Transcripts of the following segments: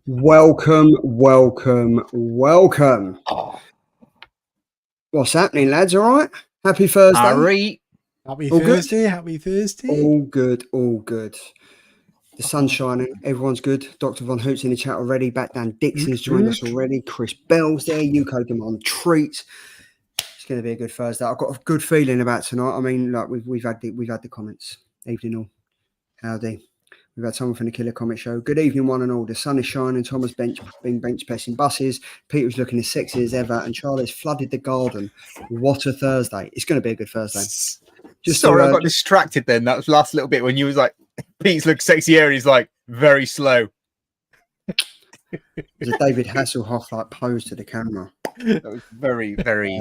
Welcome. Oh, What's happening, lads? All right? Happy Thursday. Harry. Happy All good? Thursday. Happy Thursday. All good. The sun's shining. Everyone's good. Dr. Von Hoot's in the chat already. Back down Dixon's joined us already. Chris Bell's there. Yuko Demand treats. It's going to be a good Thursday. I've got a good feeling about tonight. I mean, like we've had the comments. Evening all. Howdy. We've had someone from the Killer Comic Show. Good evening, one and all. The sun is shining. Thomas been bench pressing buses. Peter's looking as sexy as ever, and Charlie's flooded the garden. What a Thursday! It's going to be a good Thursday. Sorry, I got distracted then. That was the last little bit when you was like, Pete's look sexy here. He's like, very slow. There's a David Hasselhoff like pose to the camera. That was very,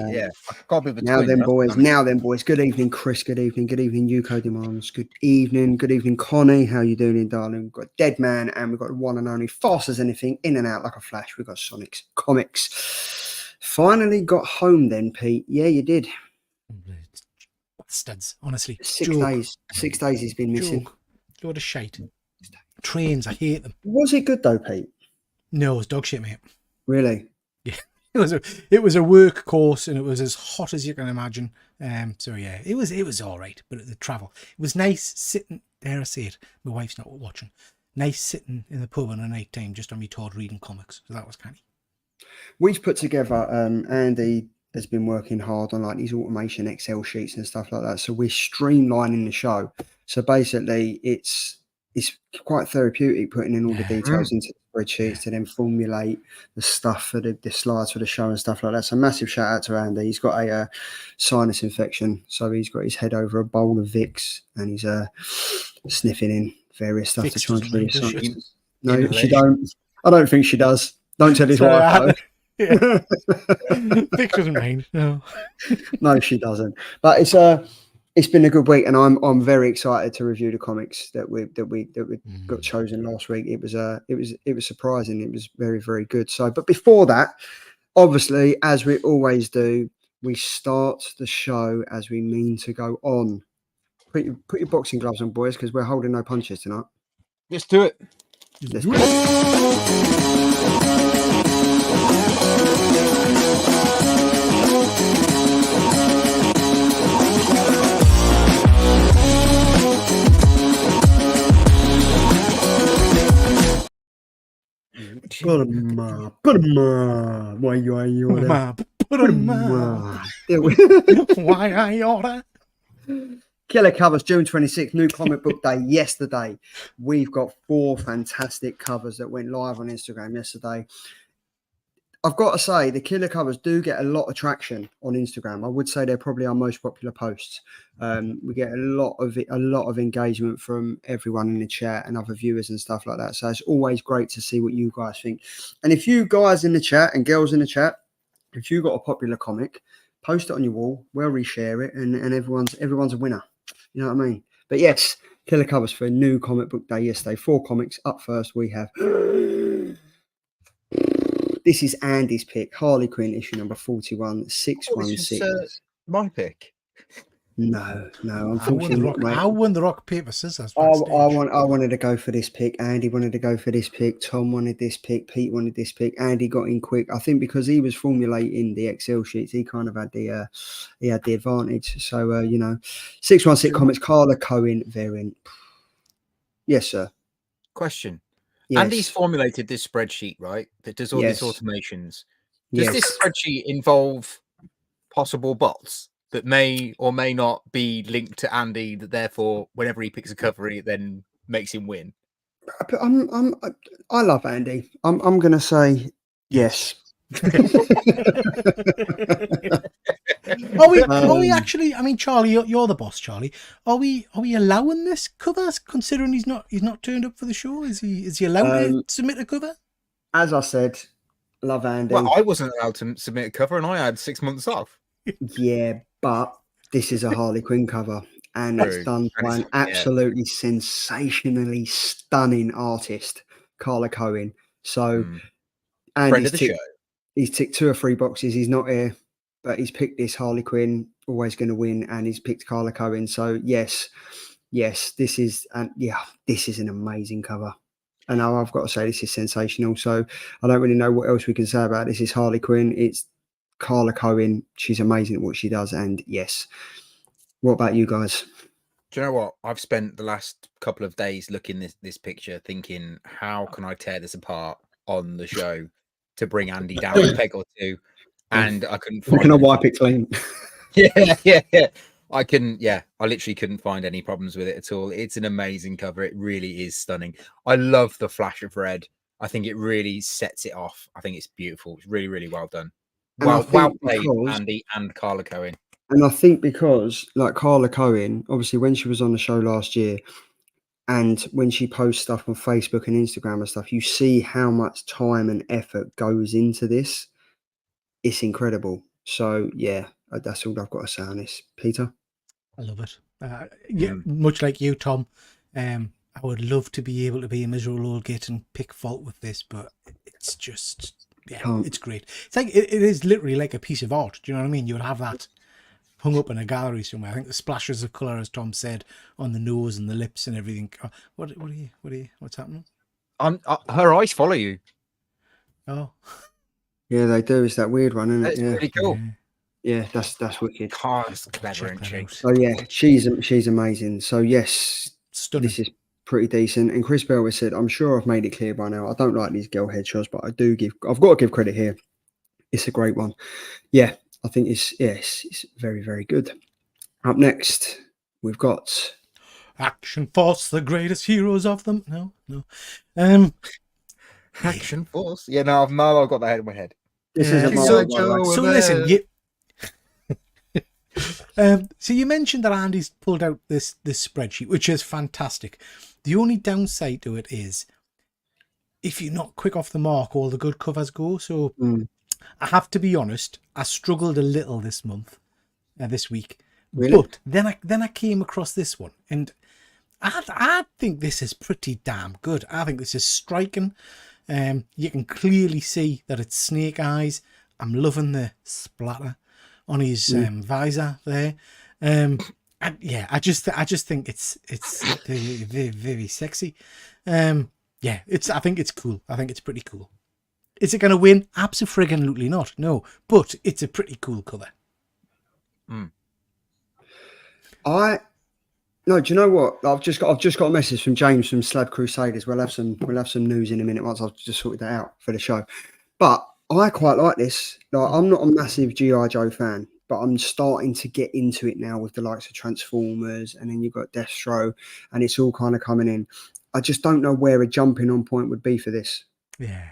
yeah. I can't be Now then, boys. Good evening, Chris. Good evening, Yuko Demands. Good evening, Connie. How you doing, darling? We've got Dead Man, and we've got one and only fast as anything, in and out like a flash. We've got Sonic's Comics. Finally got home then, Pete. Yeah, you did. Bastards, honestly. 6 days. 6 days he's been missing. Load of shite. Trains, I hate them. Was it good though, Pete? No, it was dog shit, mate. Really? Yeah. It was a work course, and it was as hot as you can imagine. So yeah, it was all right, but the travel, it was nice sitting. Dare I say it? My wife's not watching. Nice sitting in the pub on a night time, just on me Todd reading comics. So that was kind of. We've put together. Andy has been working hard on like these automation Excel sheets and stuff like that. So we're streamlining the show. So basically, it's quite therapeutic putting in all the details into the spreadsheets to then formulate the stuff for the slides for the show and stuff like that. So massive shout out to Andy. He's got a sinus infection, so he's got his head over a bowl of Vicks and he's sniffing in various stuff to try and clear his sinus. No, she don't. I don't think she does. Don't tell his wife. Vicks doesn't rain. No. No, she doesn't. But it's been a good week, and I'm very excited to review the comics that we got chosen last week. It was surprising. It was very, very good. So, but before that, obviously, as we always do, we start the show as we mean to go on. Put your boxing gloves on, boys, because we're holding no punches tonight. Let's do it. Let's do it. Put 'em up. Why you order? Why I order? Killer Covers, June 26th, new comic book day yesterday. We've got 4 fantastic covers that went live on Instagram yesterday. I've got to say, the Killer Covers do get a lot of traction on Instagram. I would say they're probably our most popular posts. We get a lot of engagement from everyone in the chat and other viewers and stuff like that. So it's always great to see what you guys think. And if you guys in the chat and girls in the chat, if you got a popular comic, post it on your wall. We'll reshare it, and everyone's a winner. You know what I mean? But yes, Killer Covers for a new comic book day yesterday. 4 comics. Up first, we have. This is Andy's pick, Harley Quinn, issue number 41, 616. My pick. No, unfortunately not, mate. I won the rock, paper, scissors. I wanted to go for this pick. Andy wanted to go for this pick. Tom wanted this pick. Pete wanted this pick. Andy got in quick. I think because he was formulating the Excel sheets, he kind of had the advantage. So 616 Comics, Carla Cohen variant. Yes, sir. Question. Yes. Andy's formulated this spreadsheet, right? That does all these automations. Does Yes. this spreadsheet involve possible bots that may or may not be linked to Andy, that therefore, whenever he picks a cover, it then makes him win? I love Andy. I'm going to say yes. Are we actually? I mean, Charlie, you're the boss, Charlie. Are we allowing this cover, considering he's not turned up for the show? Is he allowed to submit a cover? As I said, love Andy. Well, I wasn't allowed to submit a cover, and I had 6 months off. Yeah, but this is a Harley Quinn cover, and it's done by an absolutely sensationally stunning artist, Carla Cohen. So, Friend of the show. He's ticked 2 or 3 boxes. He's not here, but he's picked this Harley Quinn, always going to win, and he's picked Carla Cohen. So yes, this is an amazing cover. And now I've got to say this is sensational. So I don't really know what else we can say about this. It's Harley Quinn. It's Carla Cohen. She's amazing at what she does. And yes. What about you guys? Do you know what? I've spent the last couple of days looking this picture, thinking, how can I tear this apart on the show to bring Andy down a peg or two? And I couldn't find. We're gonna wipe it clean. Yeah. I literally couldn't find any problems with it at all. It's an amazing cover. It really is stunning. I love the flash of red. I think it really sets it off. I think it's beautiful. It's really, really well done. Well played, Andy and Carla Cohen. And I think because, like Carla Cohen, obviously when she was on the show last year, and when she posts stuff on Facebook and Instagram and stuff, you see how much time and effort goes into this. It's incredible. So yeah, that's all I've got to say on this. Peter? I love it. Much like you, Tom, I would love to be able to be a miserable old git and pick fault with this, but it's just, it's great. It's like, it is literally like a piece of art. Do you know what I mean? You would have that hung up in a gallery somewhere. I think the splashes of colour, as Tom said, on the nose and the lips and everything. What's happening? Her eyes follow you. Oh. Yeah, they do. It's that weird one, isn't it? It's pretty cool. Yeah, that's wicked. Car's clever and cheap. Oh yeah, she's amazing. So yes, stunning. This is pretty decent. And Chris Bell has said, "I'm sure I've made it clear by now. I don't like these girl headshots, but I've got to give credit here. It's a great one. Yeah, I think it's very, very good." Up next, we've got Action Force, the greatest heroes of them. No. Action Force. Yeah, no, I've got that in my head. This isn't my so listen, so you mentioned that Andy's pulled out this spreadsheet, which is fantastic. The only downside to it is if you're not quick off the mark, all the good covers go. So I have to be honest, I struggled a little this week. Really? But then I came across this one, and I think this is pretty damn good. I think this is striking. You can clearly see that it's Snake Eyes. I'm loving the splatter on his visor there. I just think it's very, very, very sexy. I think it's cool. I think it's pretty cool. Is it going to win? Absolutely not. No, but it's a pretty cool cover. No, do you know what? I've just got a message from James from Slab Crusaders. We'll have some news in a minute once I've just sorted that out for the show. But I quite like this. Like, I'm not a massive G.I. Joe fan, but I'm starting to get into it now with the likes of Transformers, and then you've got Deathstroke, and it's all kind of coming in. I just don't know where a jumping on point would be for this. Yeah.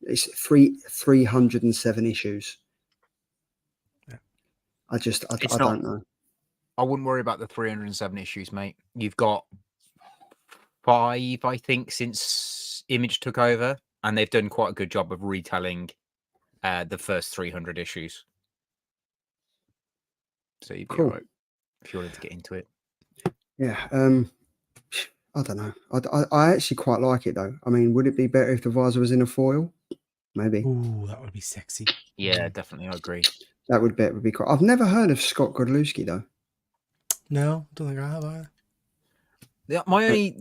It's 307 issues. Yeah. I don't know. I wouldn't worry about the 307 issues, mate. You've got 5, I think, since Image took over, and they've done quite a good job of retelling the first 300 issues. So you'd be all right if you wanted to get into it. Yeah. I don't know. I actually quite like it, though. I mean, would it be better if the visor was in a foil? Maybe. Ooh, that would be sexy. Yeah, definitely. I agree. That would be cool. I've never heard of Scott Godlewski, though. No, don't think I have either. Yeah, my only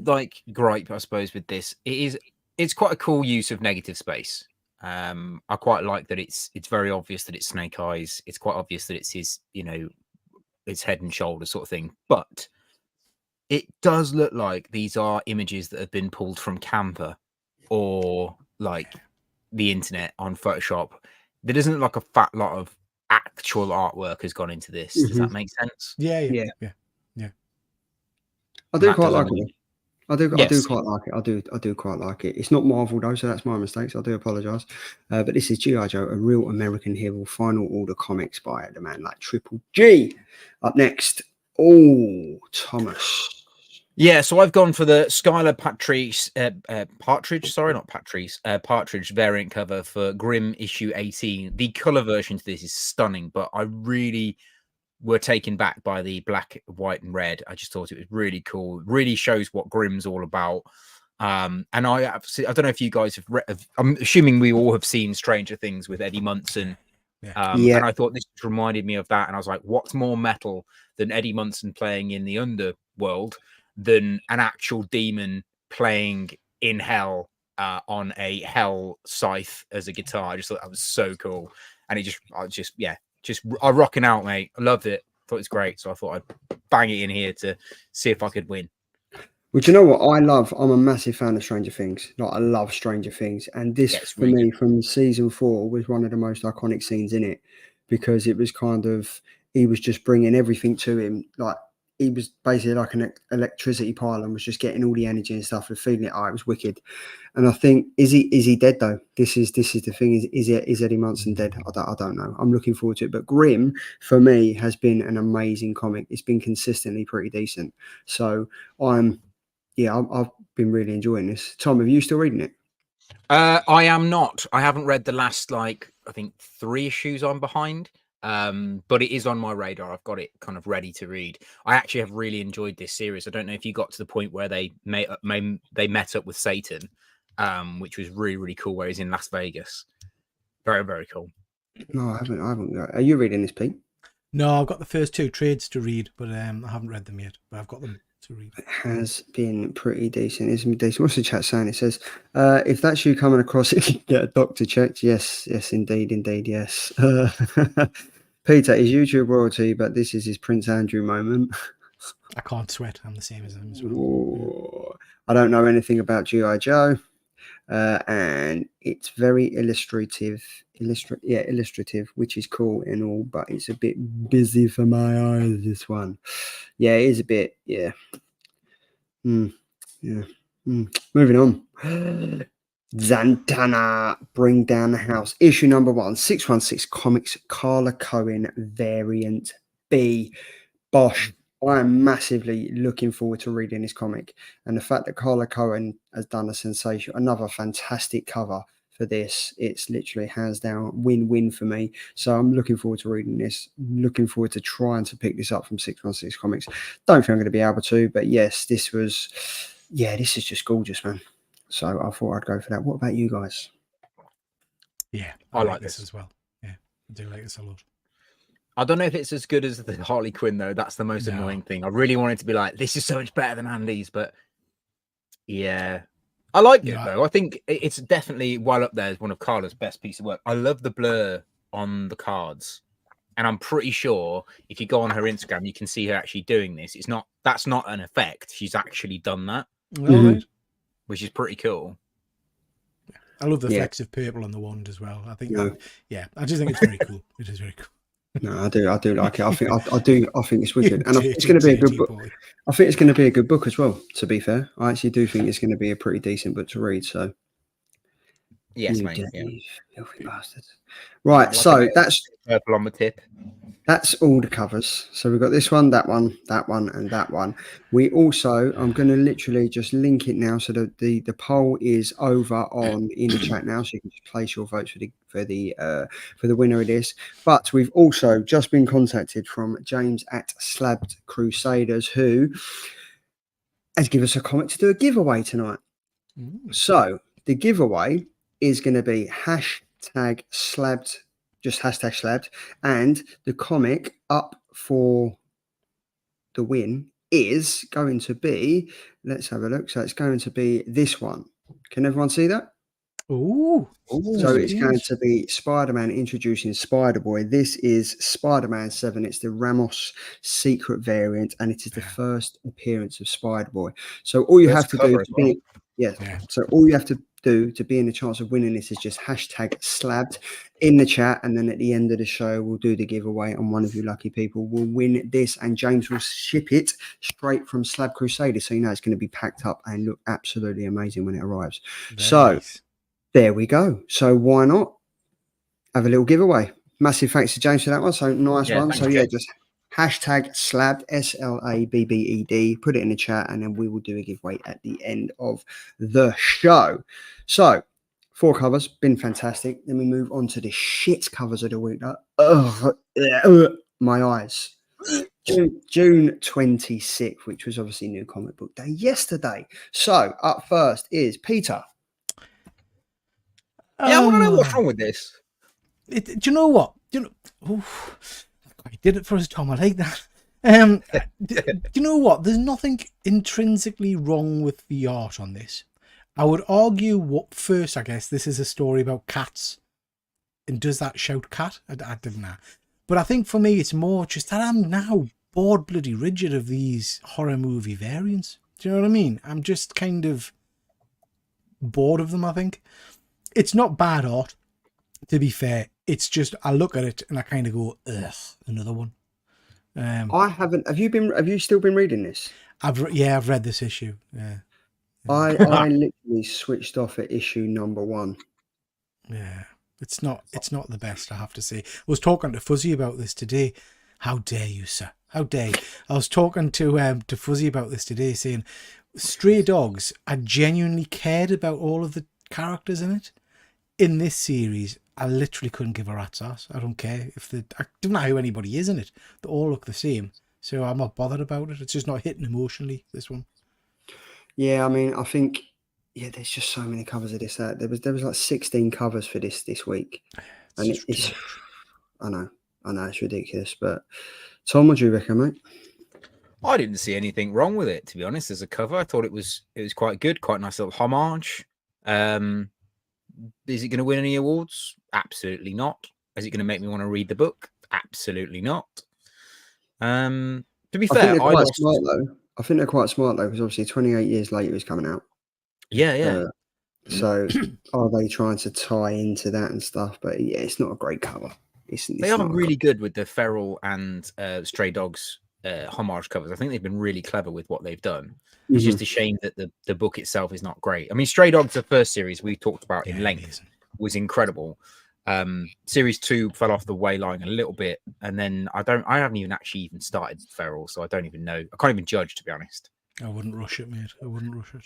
gripe, I suppose, with this it's quite a cool use of negative space. I quite like that it's very obvious that it's Snake Eyes. It's quite obvious that it's his, it's head and shoulders sort of thing. But it does look like these are images that have been pulled from Canva or like the internet on Photoshop. There doesn't look like a fat lot of actual artwork has gone into this. Does that make sense? Yeah. I do quite like it. I do quite like it. I do quite like it. It's not Marvel though, so that's my mistake. So I do apologise. But this is G.I. Joe, a real American hero, final order comics by the man like Triple G. Up next, Thomas. Yeah, so I've gone for the Skylar Partridge variant cover for Grimm issue 18. The color version to this is stunning, but I really were taken back by the black, white, and red. I just thought it was really cool. It really shows what Grimm's all about. And I don't know if you guys have read. I'm assuming we all have seen Stranger Things with Eddie Munson. And I thought this reminded me of that. And I was like, what's more metal than Eddie Munson playing in the underworld than an actual demon playing in hell on a hell scythe as a guitar. I just thought that was so cool, and I rocking out, mate. I loved it. Thought it was great, so I thought I'd bang it in here to see if I could win. Well, do you know what I love? I'm a massive fan of Stranger Things. Like, I love Stranger Things, and this Yeah, it's for really me good. from season 4 was one of the most iconic scenes in it, because it was kind of, he was just bringing everything to him. Like, he was basically like an electricity pile and was just getting all the energy and stuff and feeling it. Oh, it was wicked. And I think, is he dead though? This is the thing. Is Eddie Munson dead? I don't know. I'm looking forward to it. But Grimm for me has been an amazing comic. It's been consistently pretty decent. So I've been really enjoying this. Tom, have you still reading it? I am not. I haven't read the last, I think 3 issues I'm behind. But it is on my radar. I've got it kind of ready to read. I actually have really enjoyed this series. I don't know if you got to the point where they met up with Satan, which was really, really cool, where he's in Las Vegas. Very, very cool. No, I haven't. Are you reading this, Pete? No, I've got the first 2 trades to read, but I haven't read them yet. But I've got them to read. It has been pretty decent. It's been decent. What's the chat saying? It says, if that's you coming across it, get a doctor checked. Yes, indeed, yes. Peter is YouTube royalty, but this is his Prince Andrew moment. I can't sweat. I'm the same as him as well. Ooh, I don't know anything about G.I. Joe. And it's very illustrative, which is cool and all, but it's a bit busy for my eyes, this one. Yeah, it is a bit, yeah. Moving on. Zantana, Bring Down the House, issue number 1, 616 Comics, Carla Cohen, variant B. Bosh. I am massively looking forward to reading this comic, and the fact that Carla Cohen has done a sensation, another fantastic cover for this. It's literally hands down win-win for me. So I'm looking forward to reading this. Looking forward to trying to pick this up from 616 Comics. Don't think I'm going to be able to, but yes, this is just gorgeous, man. So I thought I'd go for that. What about you guys? Yeah, I like this as well. Yeah, I do like this a lot. I don't know if it's as good as the Harley Quinn, though. That's the most annoying thing. I really wanted to be like, this is so much better than Andy's, but yeah. I like it, though. I think it's definitely well up there as one of Carla's best pieces of work. I love the blur on the cards. And I'm pretty sure if you go on her Instagram, you can see her actually doing this. That's not an effect. She's actually done that. Right. Which is pretty cool. I love the flecks of purple on the wand as well. I think I just think it's very cool. It is very cool. No, I do like it. I think it's wicked, and I think it's going to be a good book. I think it's going to be a good book as well. To be fair, I actually do think it's going to be a pretty decent book to read. So, yes, mate. Filthy bastards. Right, so that's purple on the tip. That's all the covers. So we've got this one, that one, and that one. We also, I'm going to literally just link it now, so that the poll is over on in the chat now, so you can just place your votes for the winner of this. But we've also just been contacted from James at Slabbed Crusaders, who has given us a comment to do a giveaway tonight. So the giveaway is going to be #slabbed. Just #slabbed, and the comic up for the win is going to be, let's have a look. So it's going to be this one. Can everyone see that? Ooh. So it's going to be Spider-Man introducing Spider-Boy. This is Spider-Man 7. It's the Ramos secret variant, and it is the first appearance of Spider-Boy. So all you have to do to be, so all you have to do to be in the chance of winning this is just #slabbed in the chat, and then at the end of the show we'll do the giveaway, and one of you lucky people will win this, and James will ship it straight from Slab Crusader, so you know it's going to be packed up and look absolutely amazing when it arrives. Nice. There we go. So why not have a little giveaway? Massive thanks to James for that one. So nice one. So just #slabbed SLABBED. Put it in the chat, and then we will do a giveaway at the end of the show. So 4 covers, been fantastic. Then we move on to the shit covers of the week. My eyes. June 26th, which was obviously New Comic Book Day yesterday. So up first is Peter. Yeah, I want to know what's wrong with this. Do you know what? I did it for us, Tom. I like that. Do you know what? There's nothing intrinsically wrong with the art on this. I would argue what first, I guess, this is a story about cats. And does that shout cat? I didn't know. But I think for me, it's more just that I'm now bored bloody rigid of these horror movie variants. Do you know what I mean? I'm just kind of bored of them, I think. It's not bad art, to be fair. It's just, I look at it and I kind of go, ugh, another one. I haven't. Have you still been reading this? I've read this issue. Yeah. I literally switched off at issue number 1. Yeah. It's not the best, I have to say. I was talking to Fuzzy about this today. How dare you, sir? How dare you? I was talking to Fuzzy about this today, saying Stray Dogs, I genuinely cared about all of the characters in it. In this series, I literally couldn't give a rat's ass. I don't care if I don't know who anybody is in it. They all look the same. So I'm not bothered about it. It's just not hitting emotionally, this one. Yeah, I mean, I think, yeah, there's just so many covers of this. There was like 16 covers for this week. And it's I know, it's ridiculous. But Tom, what do you reckon, mate? I didn't see anything wrong with it, to be honest. As a cover, I thought it was quite good, quite a nice little homage. Is it going to win any awards? Absolutely not. Is it going to make me want to read the book? Absolutely not. To be fair, I think they're quite smart though, because obviously 28 years later it's coming out. Yeah. So are they trying to tie into that and stuff? But yeah, it's not a great cover. They are really good with the Feral and Stray Dogs homage covers. I think they've been really clever with what they've done. It's just a shame that the book itself is not great. I mean, Stray Dogs, the first series we talked about in length, was incredible. Series 2 fell off the way line a little bit, and then I haven't even started Feral, so I don't even know. I can't even judge, to be honest. I wouldn't rush it, mate. I wouldn't rush it.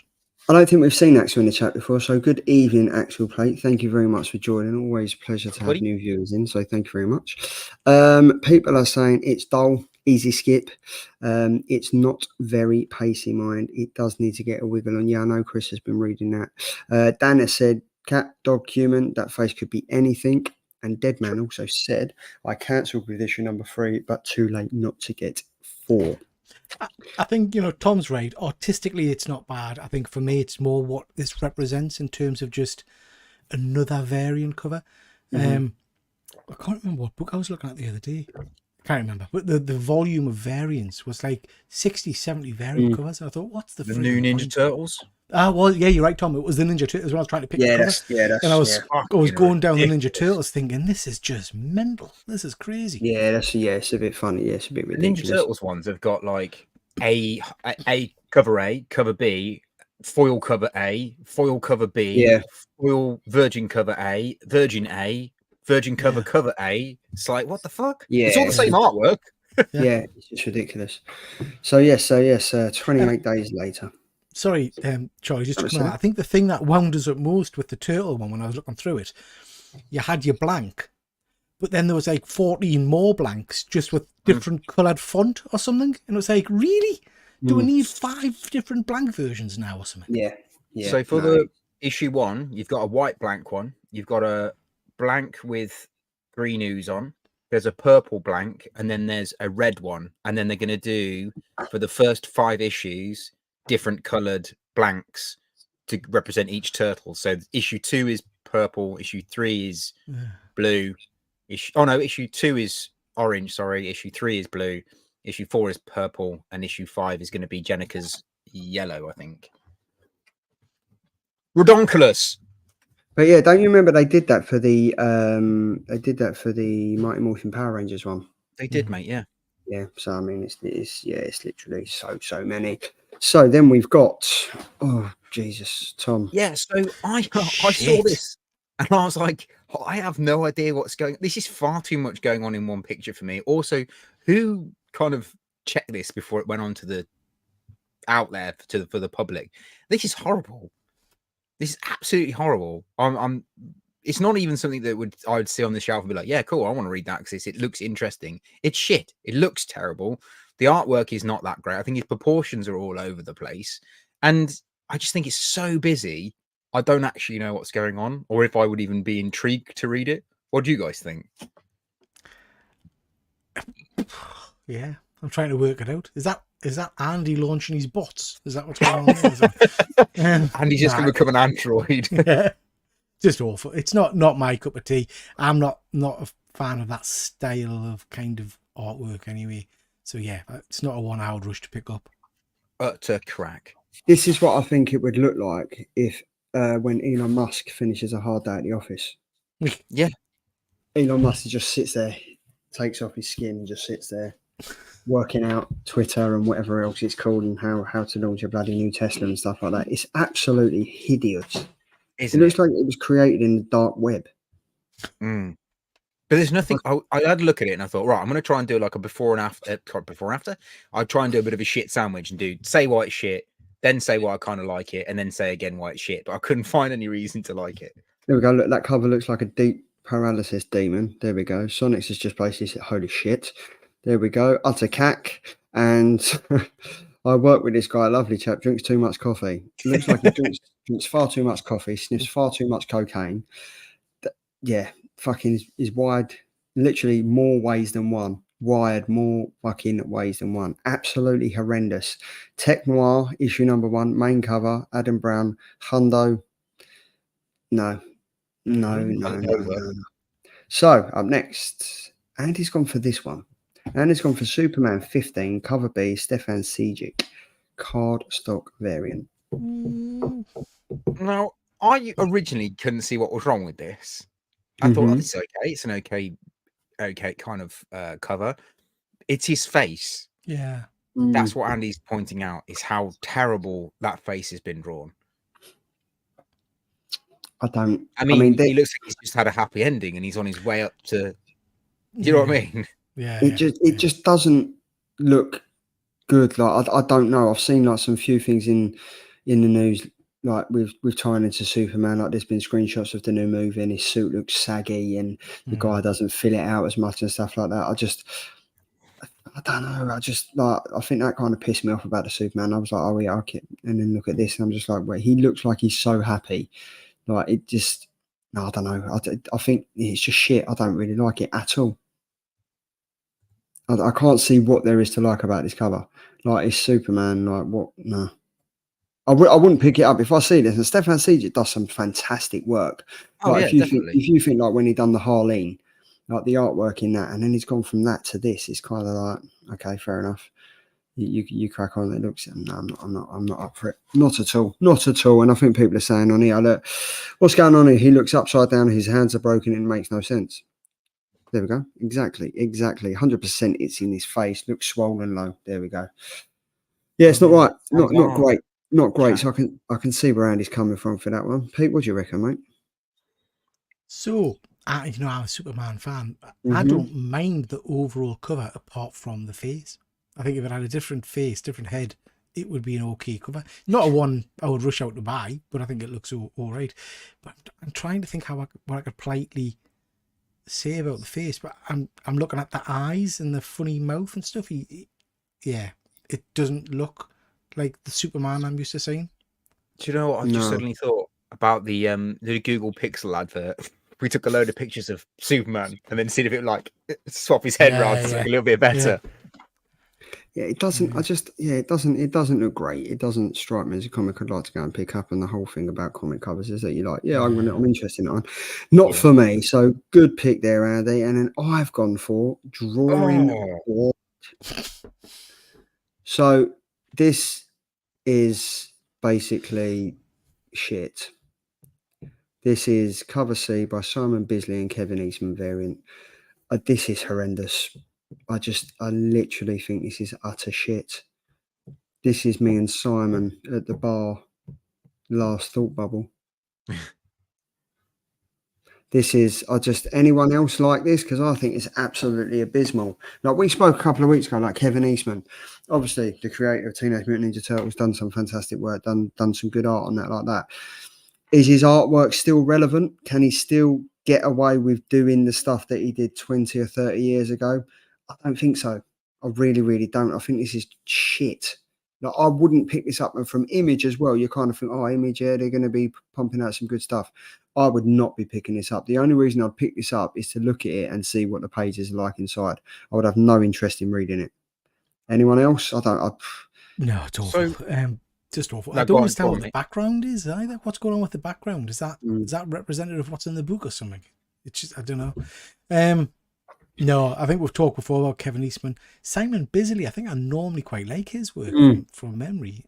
I don't think we've seen Axel in the chat before, so good evening, Axel Plate. Thank you very much for joining. Always a pleasure to have new viewers in, so thank you very much. People are saying it's dull, easy skip. It's not very pacey, mind. It does need to get a wiggle on. Yeah, I know Chris has been reading that. Dan has said, cat, dog, human, that face could be anything. And Deadman also said, I cancelled with issue number 3, but too late not to get 4. I think, Tom's right. Artistically, it's not bad. I think for me, it's more what this represents in terms of just another variant cover. I can't remember what book I was looking at the other day. I can't remember. But the volume of variants was like 60, 70 variant covers. I thought, what's the new Ninja Turtles? Well, yeah, you're right, Tom. It was the Ninja Turtles. I was trying to pick the cover. And I was going down the Ninja Turtles thinking, this is just mental. This is crazy. Yeah, it's a bit funny. Yeah, it's a bit ridiculous. The Ninja Turtles ones have got like a cover A, cover B, foil cover A, foil cover B, foil virgin cover A, virgin cover cover A. It's like, what the fuck? Yeah, it's all the same artwork. Yeah, it's just ridiculous. So yes, 28 days later. Sorry, Charlie, just to come on. I think the thing that wound us up most with the turtle one, when I was looking through it, you had your blank, but then there was like 14 more blanks just with different coloured font or something. And it was like, really? Do we need 5 different blank versions now or something? Yeah. So for the issue 1, you've got a white blank one. You've got a blank with green ooze on. There's a purple blank, and then there's a red one. And then they're going to do, for the first 5 issues, different coloured blanks to represent each turtle. So issue 2 is purple, issue 3 is blue, issue 2 is orange, issue 3 is blue, issue 4 is purple, and issue 5 is going to be Jenica's yellow, I think. Redonkulous. But yeah, don't you remember they did that for the Mighty Morphin Power Rangers one? They did, mate, yeah. Yeah, so I mean it's literally so many. So then we've got, oh Jesus, Tom. Yeah, so I saw this and I was like, I have no idea what's going on. This is far too much going on in one picture for me. Also, who kind of checked this before it went on to the out there for the public? This is horrible. This is absolutely horrible. It's not even something that I would see on the shelf and be like, yeah, cool, I want to read that because it looks interesting. It's shit. It looks terrible. The artwork is not that great. I think his proportions are all over the place. And I just think it's so busy. I don't actually know what's going on or if I would even be intrigued to read it. What do you guys think? Yeah, I'm trying to work it out. Is that Andy launching his bots? Is that what's going on there? And he's just going to become an android. Yeah, just awful. It's not my cup of tea. I'm not a fan of that style of kind of artwork anyway. So yeah, it's not a one I would rush to pick up. Utter crack. This is what I think it would look like if when Elon Musk finishes a hard day at the office. Yeah. Elon Musk just sits there, takes off his skin, and just sits there working out Twitter and whatever else it's called, and how to launch a bloody new Tesla and stuff like that. It's absolutely hideous. It looks like it was created in the dark web. Mm. But there's nothing. I had a look at it and I thought, right, I'm going to try and do like a before and after. I'd try and do a bit of a shit sandwich and say why it's shit, then say why I kind of like it, and then say again why it's shit. But I couldn't find any reason to like it. There we go. Look, that cover looks like a deep paralysis demon. There we go. Sonic's has just basically said, holy shit. There we go. Utter cack. And I work with this guy, a lovely chap, drinks too much coffee. Looks like he drinks far too much coffee, sniffs far too much cocaine. Yeah, fucking is wired literally more ways than one. Wired more fucking ways than one. Absolutely horrendous. Tech Noir, issue number 1, main cover, Adam Brown, Hundo. No. So, up next, Andy's gone for this one. Andy's gone for Superman 15, cover B, Stefan Sejic, card stock variant. Now, I originally couldn't see what was wrong with this. I thought, it's okay. It's an okay kind of cover. It's his face. Yeah. That's what Andy's pointing out, is how terrible that face has been drawn. I mean, he looks like he's just had a happy ending and he's on his way up to. You know what I mean? Yeah. It just doesn't look good. Like I don't know. I've seen like some few things in the news, like with tying into Superman. Like there's been screenshots of the new movie and his suit looks saggy and the guy doesn't fill it out as much and stuff like that. I don't know. I think that kind of pissed me off about the Superman. I was like, oh yeah, okay. And then look at this, and I'm just like, wait, he looks like he's so happy. Like it just, no, I don't know. I think it's just shit. I don't really like it at all. I can't see what there is to like about this cover. Like it's Superman. Like what? No, I wouldn't pick it up if I see this. And Stefan Sejic does some fantastic work. Like if you think like when he done the Harleen, like the artwork in that, and then he's gone from that to this, it's kind of like, okay, fair enough. You crack on. It looks. No, I'm not up for it. Not at all. Not at all. And I think people are saying on here, look, what's going on here? He looks upside down. His hands are broken. It makes no sense. There we go. Exactly. 100%. It's in his face. Looks swollen low. There we go. Yeah, it's not right. Not great. Not great. So I can see where Andy's coming from for that one. Pete, what do you reckon, mate? So, I'm a Superman fan. I don't mind the overall cover apart from the face. I think if it had a different face, different head, it would be an okay cover. Not a one I would rush out to buy, but I think it looks all right. But I'm trying to think what I could politely say about the face. But I'm looking at the eyes and the funny mouth and stuff. It doesn't look like the Superman I'm used to seeing. Do you know what I just suddenly thought about the Google Pixel advert? We took a load of pictures of Superman and then seen if it like swap his head around to look a little bit better. Yeah, it doesn't. It doesn't look great. It doesn't strike me as a comic I'd like to go and pick up. And the whole thing about comic covers is that you're like, I'm interested in it. Not for me. So good pick there, Andy. And then I've gone for drawing. So this is basically shit. This is cover C by Simon Bisley and Kevin Eastman variant. This is horrendous. I literally think this is utter shit. This is me and Simon at the bar. Last thought bubble. This is, anyone else like this? Because I think it's absolutely abysmal. Like we spoke a couple of weeks ago, like Kevin Eastman, obviously the creator of Teenage Mutant Ninja Turtles, done some fantastic work, done some good art on that like that. Is his artwork still relevant? Can he still get away with doing the stuff that he did 20 or 30 years ago? I don't think so. I really, really don't. I think this is shit. Like, I wouldn't pick this up. And from Image as well, you kind of think, Image, they're going to be pumping out some good stuff. I would not be picking this up. The only reason I'd pick this up is to look at it and see what the pages are like inside. I would have no interest in reading it. Anyone else? I don't. No, it's awful. So- Just awful. No, I go don't on, understand go what on, the mate. background is either. What's going on with the background? Is that Mm. is that representative of what's in the book or something? It's just, I don't know. No, I think we've talked before about Kevin Eastman. Simon Bisley, I think I normally quite like his work from memory.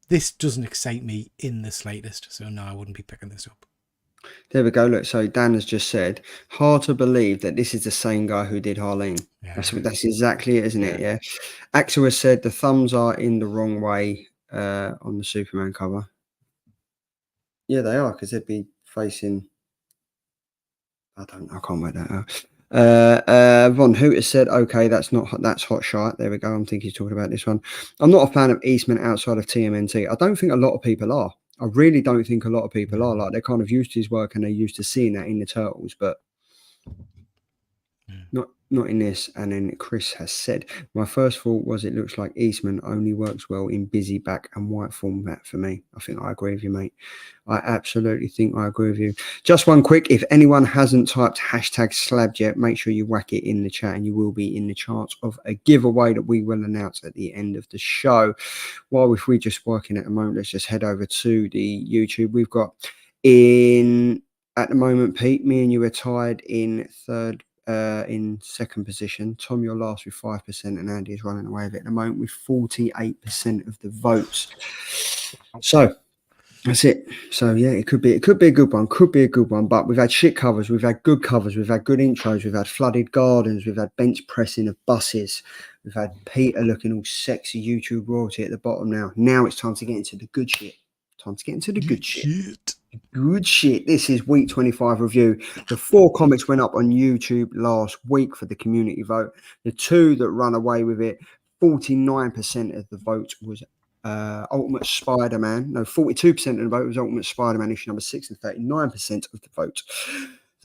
This doesn't excite me in the slightest, so no, I wouldn't be picking this up. There we go. Look, so Dan has just said, hard to believe that this is the same guy who did Harleen. Yeah. That's exactly it, isn't it? Yeah. Axel has said the thumbs are in the wrong way on the Superman cover. Yeah, they are, because they'd be facing. I can't work that out. Von Hooter said, okay, that's hot shot. There we go. I'm thinking he's talking about this one. I'm not a fan of Eastman outside of TMNT. I don't think a lot of people are. I really don't think a lot of people are. Like, they're kind of used to his work and they're used to seeing that in the Turtles, but not in this. And then Chris has said, my first thought was it looks like Eastman only works well in busy back and white format for me. I think I agree with you, mate. I absolutely think I agree with you. Just one quick, if anyone hasn't typed #slabbed yet, make sure you whack it in the chat and you will be in the chance of a giveaway that we will announce at the end of the show. While if we're just working at the moment, let's just head over to the YouTube. We've got at the moment, Pete, me and you are tied in third. In second position. Tom, you're last with 5%, and Andy is running away with it at the moment with 48% of the votes. So that's it. So yeah, it could be a good one. But we've had shit covers, we've had good covers, we've had good intros, we've had flooded gardens, we've had bench pressing of buses, we've had Peter looking all sexy YouTube royalty at the bottom now. Now it's time to get into the good shit. Good shit. This is week 25 review. The 4 comics went up on YouTube last week for the community vote. The 2 that run away with it, 49% of the vote was Ultimate Spider-Man. No, 42% of the vote was Ultimate Spider-Man issue number 6, and 39% of the vote,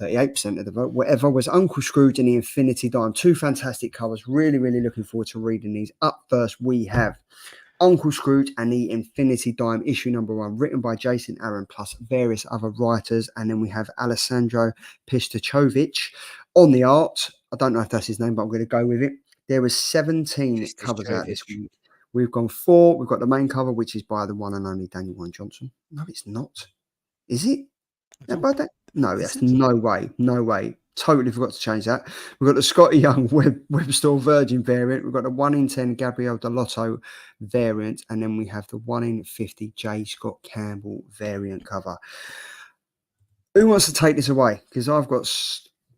38% of the vote, whatever, was Uncle Scrooge and the Infinity Dime. 2 fantastic covers. Really, really looking forward to reading these. Up first, we have Uncle Scrooge and the Infinity Dime, issue number 1, written by Jason Aaron plus various other writers. And then we have Alessandro Pistachovic on the art. I don't know if that's his name, but I'm going to go with it. There was 17 covers out this week. We've gone 4. We've got the main cover, which is by the one and only Daniel Warren Johnson. No, it's not. Is it? No, that's no way. No way. Totally forgot to change that. We've got the Scotty Young Web Store Virgin variant. We've got the 1 in 10 Gabrielle Delotto variant. And then we have the 1 in 50 J. Scott Campbell variant cover. Who wants to take this away? Because I've got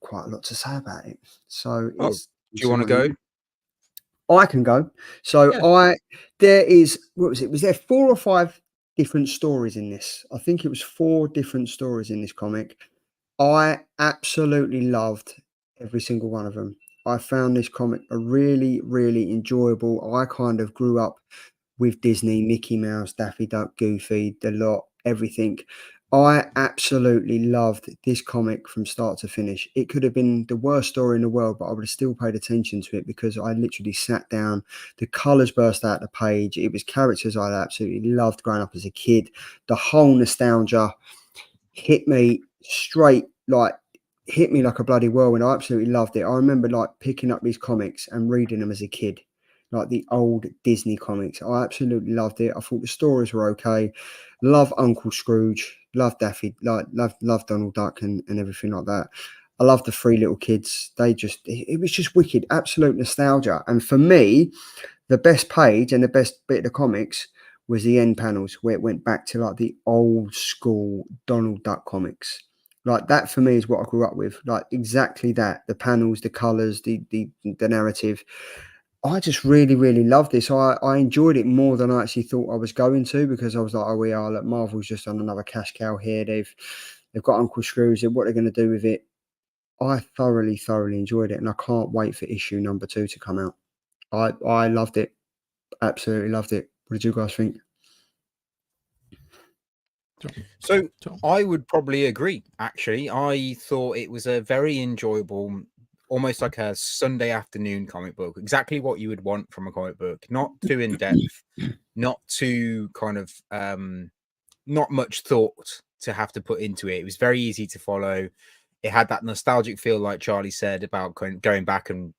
quite a lot to say about it. So do you want to go? I can go. So was there 4 or 5 different stories in this? I think it was 4 different stories in this comic. I absolutely loved every single one of them. I found this comic a really, really enjoyable. I kind of grew up with Disney, Mickey Mouse, Daffy Duck, Goofy, the lot, everything. I absolutely loved this comic from start to finish. It could have been the worst story in the world, but I would have still paid attention to it because I literally sat down. The colours burst out the page. It was characters I absolutely loved growing up as a kid. The whole nostalgia hit me straight, hit me like a bloody whirlwind. I absolutely loved it. I remember picking up these comics and reading them as a kid, like the old Disney comics. I absolutely loved it. I thought the stories were okay. Love Uncle Scrooge. Love Daffy. Love Donald Duck and everything like that. I love the 3 little kids. It was just wicked. Absolute nostalgia. And for me, the best page and the best bit of the comics was the end panels where it went back to the old school Donald Duck comics. That for me is what I grew up with. Exactly that. The panels, the colours, the narrative. I just really, really loved this. I enjoyed it more than I actually thought I was going to, because I was like, look, Marvel's just on another cash cow here. They've got Uncle Scrooge. What they're going to do with it. I thoroughly, thoroughly enjoyed it, and I can't wait for issue number 2 to come out. I loved it. Absolutely loved it. What did you guys think? So I would probably agree, actually. I thought it was a very enjoyable, almost like a Sunday afternoon comic book. Exactly what you would want from a comic book. Not too in-depth, not too kind of, not much thought to have to put into it. It was very easy to follow. It had that nostalgic feel, like Charlie said, about going back and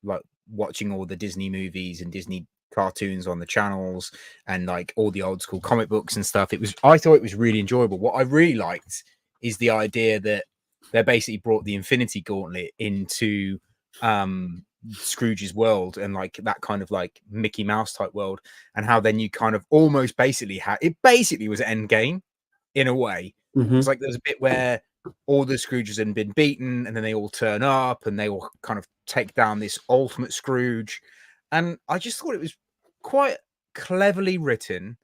watching all the Disney movies and Disney cartoons on the channels and like all the old school comic books and stuff. I thought it was really enjoyable. What I really liked is the idea that they basically brought the Infinity Gauntlet into Scrooge's world, and like that kind of like Mickey Mouse type world, and how then you kind of almost basically it basically was Endgame in a way. Mhm. It's like there was a bit where all the Scrooges had been beaten, and then they all turn up and they all kind of take down this ultimate Scrooge. And I just thought it was quite cleverly written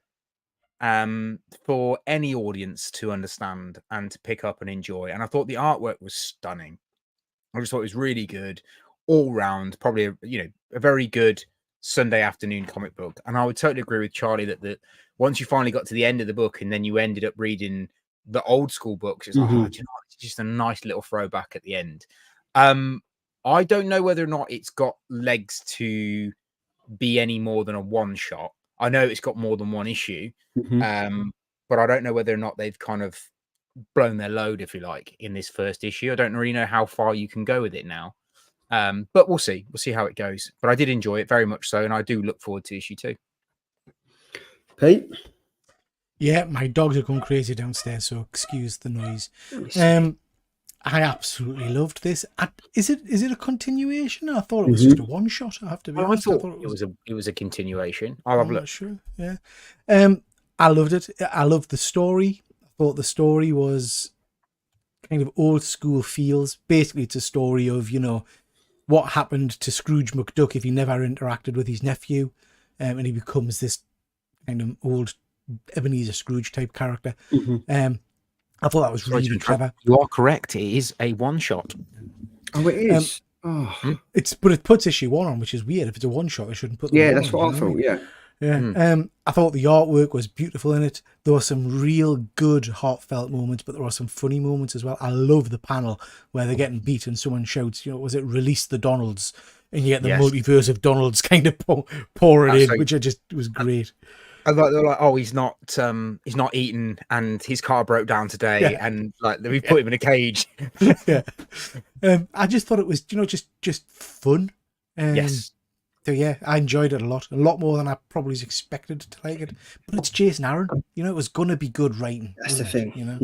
for any audience to understand and to pick up and enjoy. And I thought the artwork was stunning. I just thought it was really good all round, probably a very good Sunday afternoon comic book. And I would totally agree with Charlie that once you finally got to the end of the book and then you ended up reading the old school books, it's like, oh, do you know what? It's just a nice little throwback at the end. I don't know whether or not it's got legs to be any more than a one shot. I know it's got more than one issue, but I don't know whether or not they've kind of blown their load, if you like, in this first issue. I don't really know how far you can go with it now, but we'll see how it goes. But I did enjoy it very much so, and I do look forward to issue 2. Pete? Yeah, my dogs are going crazy downstairs, so excuse the noise. I absolutely loved this. Is it a continuation? I thought it was just a one shot. I have to be honest. I thought it was a continuation. I'll have a look. Sure, yeah. I loved it. I loved the story. I thought the story was kind of old school feels. Basically, it's a story of what happened to Scrooge McDuck if he never interacted with his nephew, and he becomes this kind of old Ebenezer Scrooge type character. I thought that was really clever. You are correct. It is a one shot. Oh, it is. But it puts issue 1 on, which is weird. If it's a one shot, they shouldn't put. That's what I thought. Yeah. I thought the artwork was beautiful in it. There were some real good heartfelt moments, but there were some funny moments as well. I love the panel where they're getting beat and someone shouts, was it "Release the Donalds"? And you get the multiverse of Donalds kind of pour it in, which was great. And they're like, oh, he's not eating, and his car broke down today, and like we put him in a cage. I just thought it was, just fun. Yes. So yeah, I enjoyed it a lot more than I probably expected to like it. But it's Jason Aaron, it was gonna be good writing. That's the thing,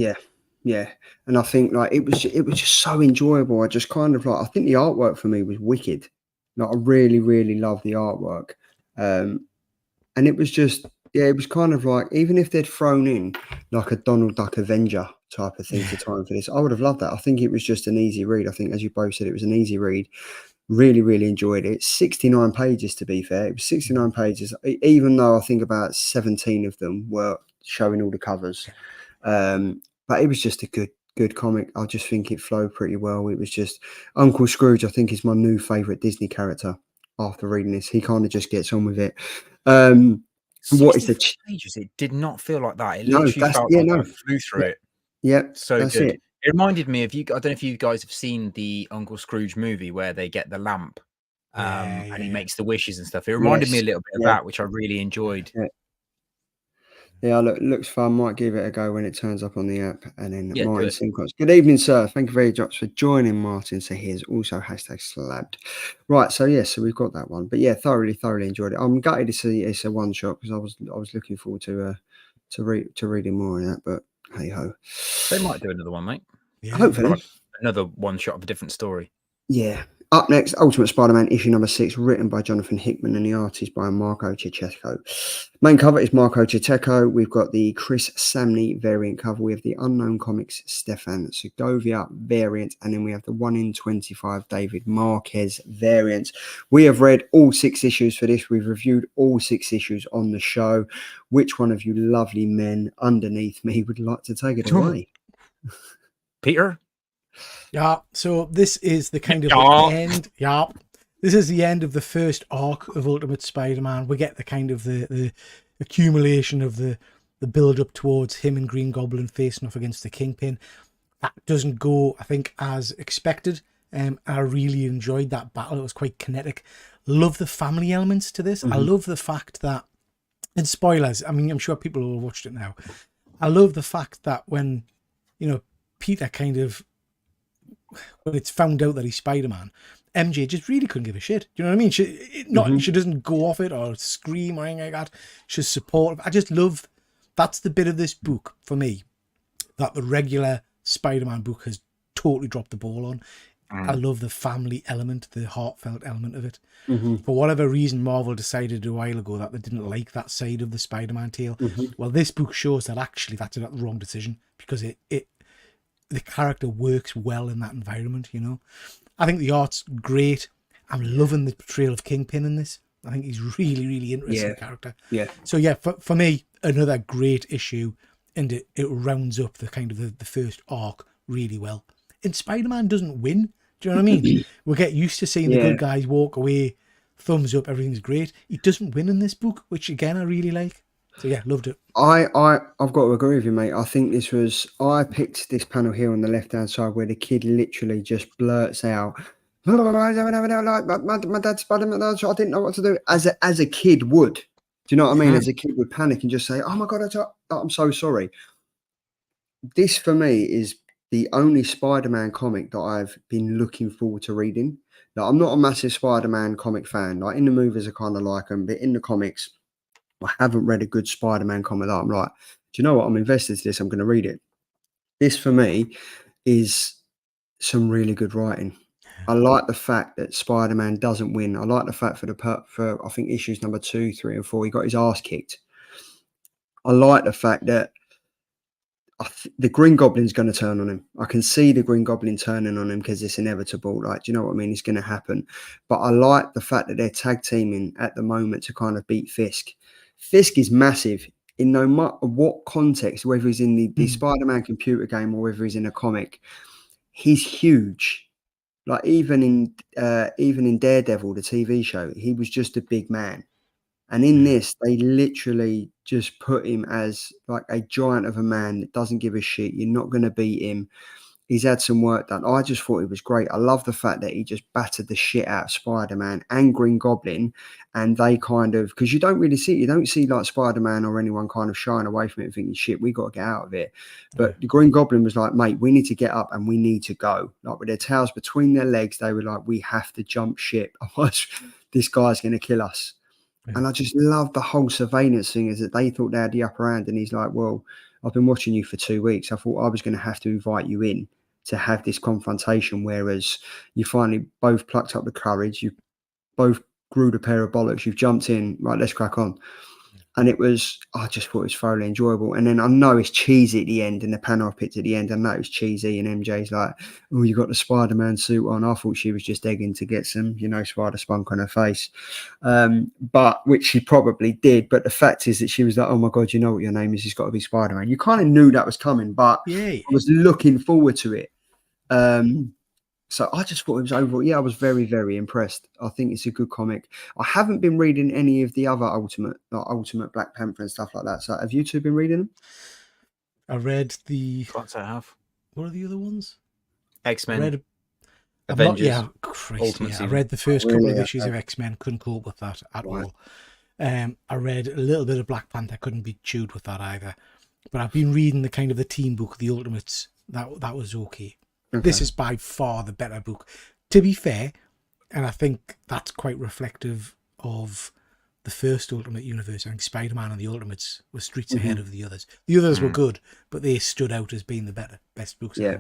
Yeah, and I think like it was just so enjoyable. I just kind of like, I think the artwork for me was wicked. Like I really, really love the artwork, and it was just. Yeah, it was kind of like, even if they'd thrown in like a Donald Duck Avenger type of thing to time for this, I would have loved that. I think it was just an easy read. I think, as you both said, it was an easy read. Really, really enjoyed it. 69 pages, to be fair. It was 69 pages, even though I think about 17 of them were showing all the covers. But it was just a good comic. I just think it flowed pretty well. It was just Uncle Scrooge, I think, is my new favourite Disney character after reading this. He kind of just gets on with it. What is the pages? It did not feel like that. It literally felt like I flew through it. Yeah, so good. It reminded me of you. I don't know if you guys have seen the Uncle Scrooge movie where they get the lamp, and he makes the wishes and stuff. It reminded me a little bit of that, which I really enjoyed. Yeah, looks fun. Might give it a go when it turns up on the app. And then Martin Simcox. Good evening, sir. Thank you very much for joining, Martin. So here's also #slabbed. Right, so we've got that one. But yeah, thoroughly enjoyed it. I'm gutted to see it's a one shot because I was looking forward to reading more of that. But hey ho, they might do another one, mate. Yeah. Hopefully, another one shot of a different story. Yeah. Up next, Ultimate Spider-Man issue number 6, written by Jonathan Hickman and the artist by Marco Checheco. Main cover is Marco Checheco. We've got the Chris Samney variant cover. We have the Unknown Comics Stefan Segovia variant, and then we have the 1 in 25 David Marquez variant. We have read all 6 issues for this. We've reviewed all 6 issues on the show. Which one of you lovely men underneath me would like to take it away? Peter? Yeah, so this is the kind of the end. Yeah, this is the end of the first arc of Ultimate Spider-Man. We get the kind of the accumulation of the build up towards him and Green Goblin facing off against the Kingpin. That doesn't go, I think, as expected. I really enjoyed that battle. It was quite kinetic. Love the family elements to this. I love the fact that, and spoilers, I mean, I'm sure people will have watched it now. I love the fact that when, Peter kind of, when it's found out that he's Spider-Man, MJ just really couldn't give a shit. Do you know what I mean? She doesn't go off it or scream or anything like that. She's supportive. I just love, that's the bit of this book for me that the regular Spider-Man book has totally dropped the ball on. I love the family element, the heartfelt element of it. For whatever reason, Marvel decided a while ago that they didn't like that side of the Spider-Man tale. Well, this book shows that actually that's the wrong decision, because the character works well in that environment, you know. I think the art's great. I'm loving the portrayal of Kingpin in this. I think he's really, really interesting character. Yeah. So yeah, for me, another great issue, and it rounds up the kind of the first arc really well. And Spider-Man doesn't win. Do you know what I mean? We get used to seeing the good guys walk away, thumbs up, everything's great. He doesn't win in this book, which again I really like. So yeah, loved it. I've got to agree with you, mate. I think I picked this panel here on the left-hand side where the kid literally just blurts out, my dad's Spider-Man, I didn't know what to do. As a kid would. Do you know what I mean? As a kid would panic and just say, oh my God, I'm so sorry. This for me is the only Spider-Man comic that I've been looking forward to reading. Now, I'm not a massive Spider-Man comic fan. Like, in the movies, I kind of like them, but in the comics, I haven't read a good Spider-Man comic that I'm like, do you know what? I'm invested in this. I'm going to read it. This, for me, is some really good writing. I like the fact that Spider-Man doesn't win. I like the fact for I think issues number 2, 3, and 4, he got his ass kicked. I like the fact that the Green Goblin's going to turn on him. I can see the Green Goblin turning on him because it's inevitable. Like, do you know what I mean? It's going to happen. But I like the fact that they're tag teaming at the moment to kind of beat Fisk. Fisk is massive in no matter what context, whether he's in the Spider-Man computer game or whether he's in a comic. He's huge. Like even in Daredevil, the TV show, he was just a big man. And in this, they literally just put him as like a giant of a man that doesn't give a shit. You're not going to beat him. He's had some work done. I just thought it was great. I love the fact that he just battered the shit out of Spider-Man and Green Goblin. And they kind of, because you don't see like Spider-Man or anyone kind of shying away from it and thinking, shit, we got to get out of it. But the Green Goblin was like, mate, we need to get up and we need to go. Like with their tails between their legs, they were like, we have to jump ship. Otherwise, this guy's going to kill us. Yeah. And I just love the whole surveillance thing, is that they thought they had the upper hand. And he's like, well, I've been watching you for 2 weeks. I thought I was going to have to invite you in to have this confrontation, whereas you finally both plucked up the courage. You both grew a pair of bollocks. You've jumped in. Right, let's crack on. And I just thought it was thoroughly enjoyable. And then I know it's cheesy at the end, and the panel I picked at the end, I know it was cheesy, and MJ's like, oh, you got the Spider-Man suit on. I thought she was just egging to get some, spider spunk on her face. But which she probably did. But the fact is that she was like, oh my God, you know what your name is? It's got to be Spider-Man. You kind of knew that was coming, but I was looking forward to it. So I just thought it was overall. Yeah, I was very, very impressed. I think it's a good comic. I haven't been reading any of the other Ultimate Black Panther and stuff like that. So have you two been reading them? I read the. What I have. What are the other ones? X-Men. Avengers. I read the first couple of issues of X-Men. Couldn't cope with that at all. I read a little bit of Black Panther. Couldn't be chewed with that either. But I've been reading the team book, the Ultimates. That was okay. Okay. This is by far the better book, to be fair, and I think that's quite reflective of the first Ultimate Universe. I think Spider-Man and the Ultimates were streets ahead of the others. The others were good, but they stood out as being the best books. Yeah.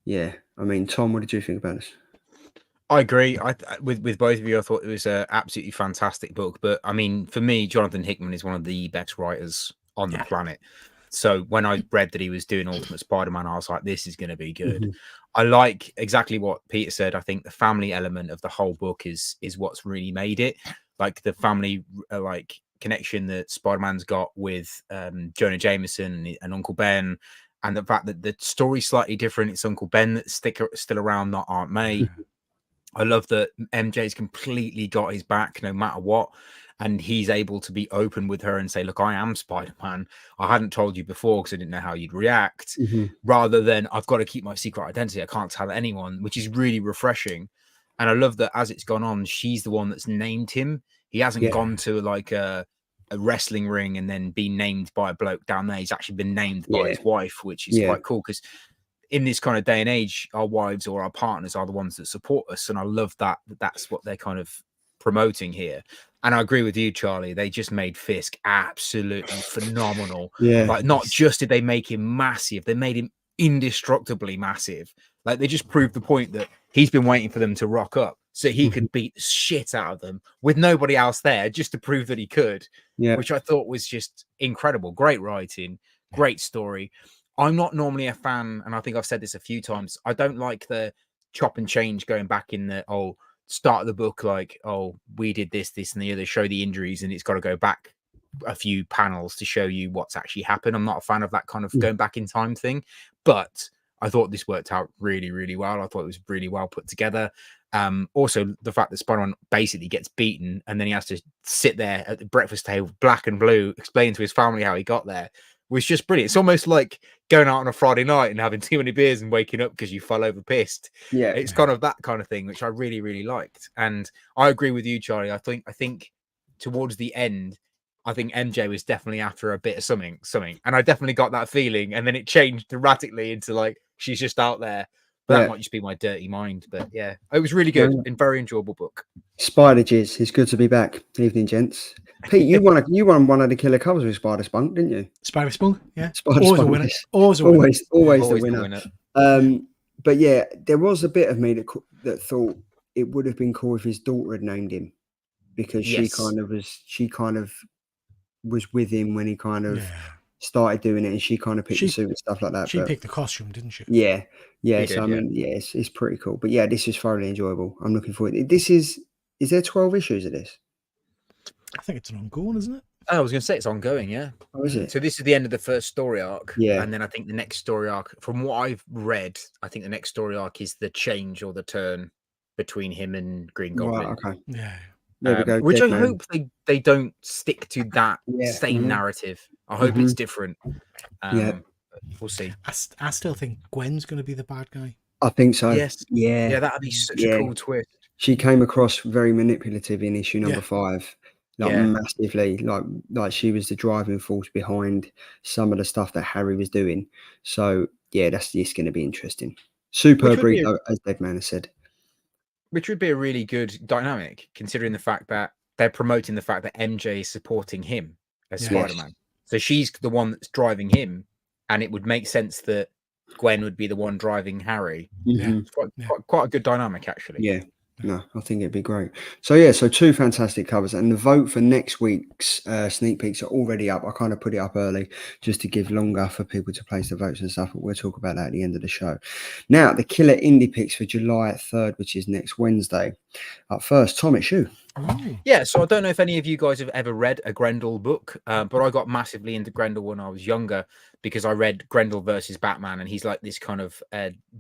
Yeah. I mean, Tom, what did you think about this? I agree. With both of you, I thought it was an absolutely fantastic book. But I mean, for me, Jonathan Hickman is one of the best writers on the planet. So when I read that he was doing Ultimate Spider-Man, I was like, this is going to be good. I like exactly what Peter said. I think the family element of the whole book is what's really made it. Like the family connection that Spider-Man's got with Jonah Jameson and Uncle Ben, and the fact that the story's slightly different. It's Uncle Ben that's still around, not Aunt May. I love that MJ's completely got his back no matter what. And he's able to be open with her and say, look, I am Spider-Man. I hadn't told you before because I didn't know how you'd react. Rather than, I've got to keep my secret identity. I can't tell anyone, which is really refreshing. And I love that as it's gone on, she's the one that's named him. He hasn't gone to like a wrestling ring and then been named by a bloke down there. He's actually been named by his wife, which is quite cool because in this kind of day and age, our wives or our partners are the ones that support us, and I love that that's what they're kind of promoting here. And I agree with you, Charlie. They just made Fisk absolutely phenomenal. Yeah. Like, not just did they make him massive, they made him indestructibly massive. Like, they just proved the point that he's been waiting for them to rock up so he could beat the shit out of them with nobody else there, just to prove that he could. Yeah. Which I thought was just incredible. Great writing, great story. I'm not normally a fan, and I think I've said this a few times. I don't like the chop and change going back in the start of the book, like, we did this, and the other, show the injuries, and it's got to go back a few panels to show you what's actually happened. I'm not a fan of that kind of going back in time thing, but I thought this worked out really, really well. I thought it was really well put together. Also, the fact that Spider-Man basically gets beaten and then he has to sit there at the breakfast table, black and blue, explain to his family how he got there, was just brilliant. It's almost like going out on a Friday night and having too many beers and waking up because you fell over pissed. Yeah. It's kind of that kind of thing, which I really, really liked. And I agree with you, Charlie. I think towards the end, I think MJ was definitely after a bit of something. And I definitely got that feeling. And then it changed dramatically into like, she's just out there. But that might just be my dirty mind. But yeah, it was really good and very enjoyable book. Spider Jizz, it's good to be back. Evening, gents. Pete, you won one of the killer covers with Spider Spunk, didn't you? Spider Spunk, yeah. Spider Always Spunk, a winner. yes. Always a winner. Always the winner. But yeah, there was a bit of me that thought it would have been cool if his daughter had named him, because she kind of was with him when he kind of started doing it, and she kind of picked the suit and stuff like that. She picked the costume, didn't she? Yeah. He So did, I mean, it's pretty cool. But yeah, this is thoroughly enjoyable. I'm looking forward. Is there 12 issues of this? I think it's an ongoing, isn't it? I was going to say it's ongoing, yeah. Oh, is it? So this is the end of the first story arc. Yeah. And then I think the next story arc, from what I've read, I think the next story arc is the change or the turn between him and Green Goblin. Right, okay. Yeah. There we go. Which I hope they don't stick to that Yeah. same narrative. I hope it's different. We'll see. I still think Gwen's going to be the bad guy. I think so. Yes. Yeah. Yeah, that'd be such a cool twist. She came across very manipulative in issue number 5. Like massively, like she was the driving force behind some of the stuff that Harry was doing. So yeah, it's going to be interesting. Super breed, as Dead Man has said. Which would be a really good dynamic, considering the fact that they're promoting the fact that MJ is supporting him as Spider-Man. So she's the one that's driving him, and it would make sense that Gwen would be the one driving Harry. It's quite a good dynamic, actually. Yeah. No, I think it'd be great. So yeah, so 2 fantastic covers, and the vote for next week's sneak peeks are already up. I kind of put it up early just to give longer for people to place the votes and stuff, but we'll talk about that at the end of the show. Now, the killer indie picks for July 3rd, which is next Wednesday. Up first, Tom, it's you. Yeah, so I don't know if any of you guys have ever read a Grendel book, but I got massively into Grendel when I was younger because I read Grendel versus Batman, and he's like this kind of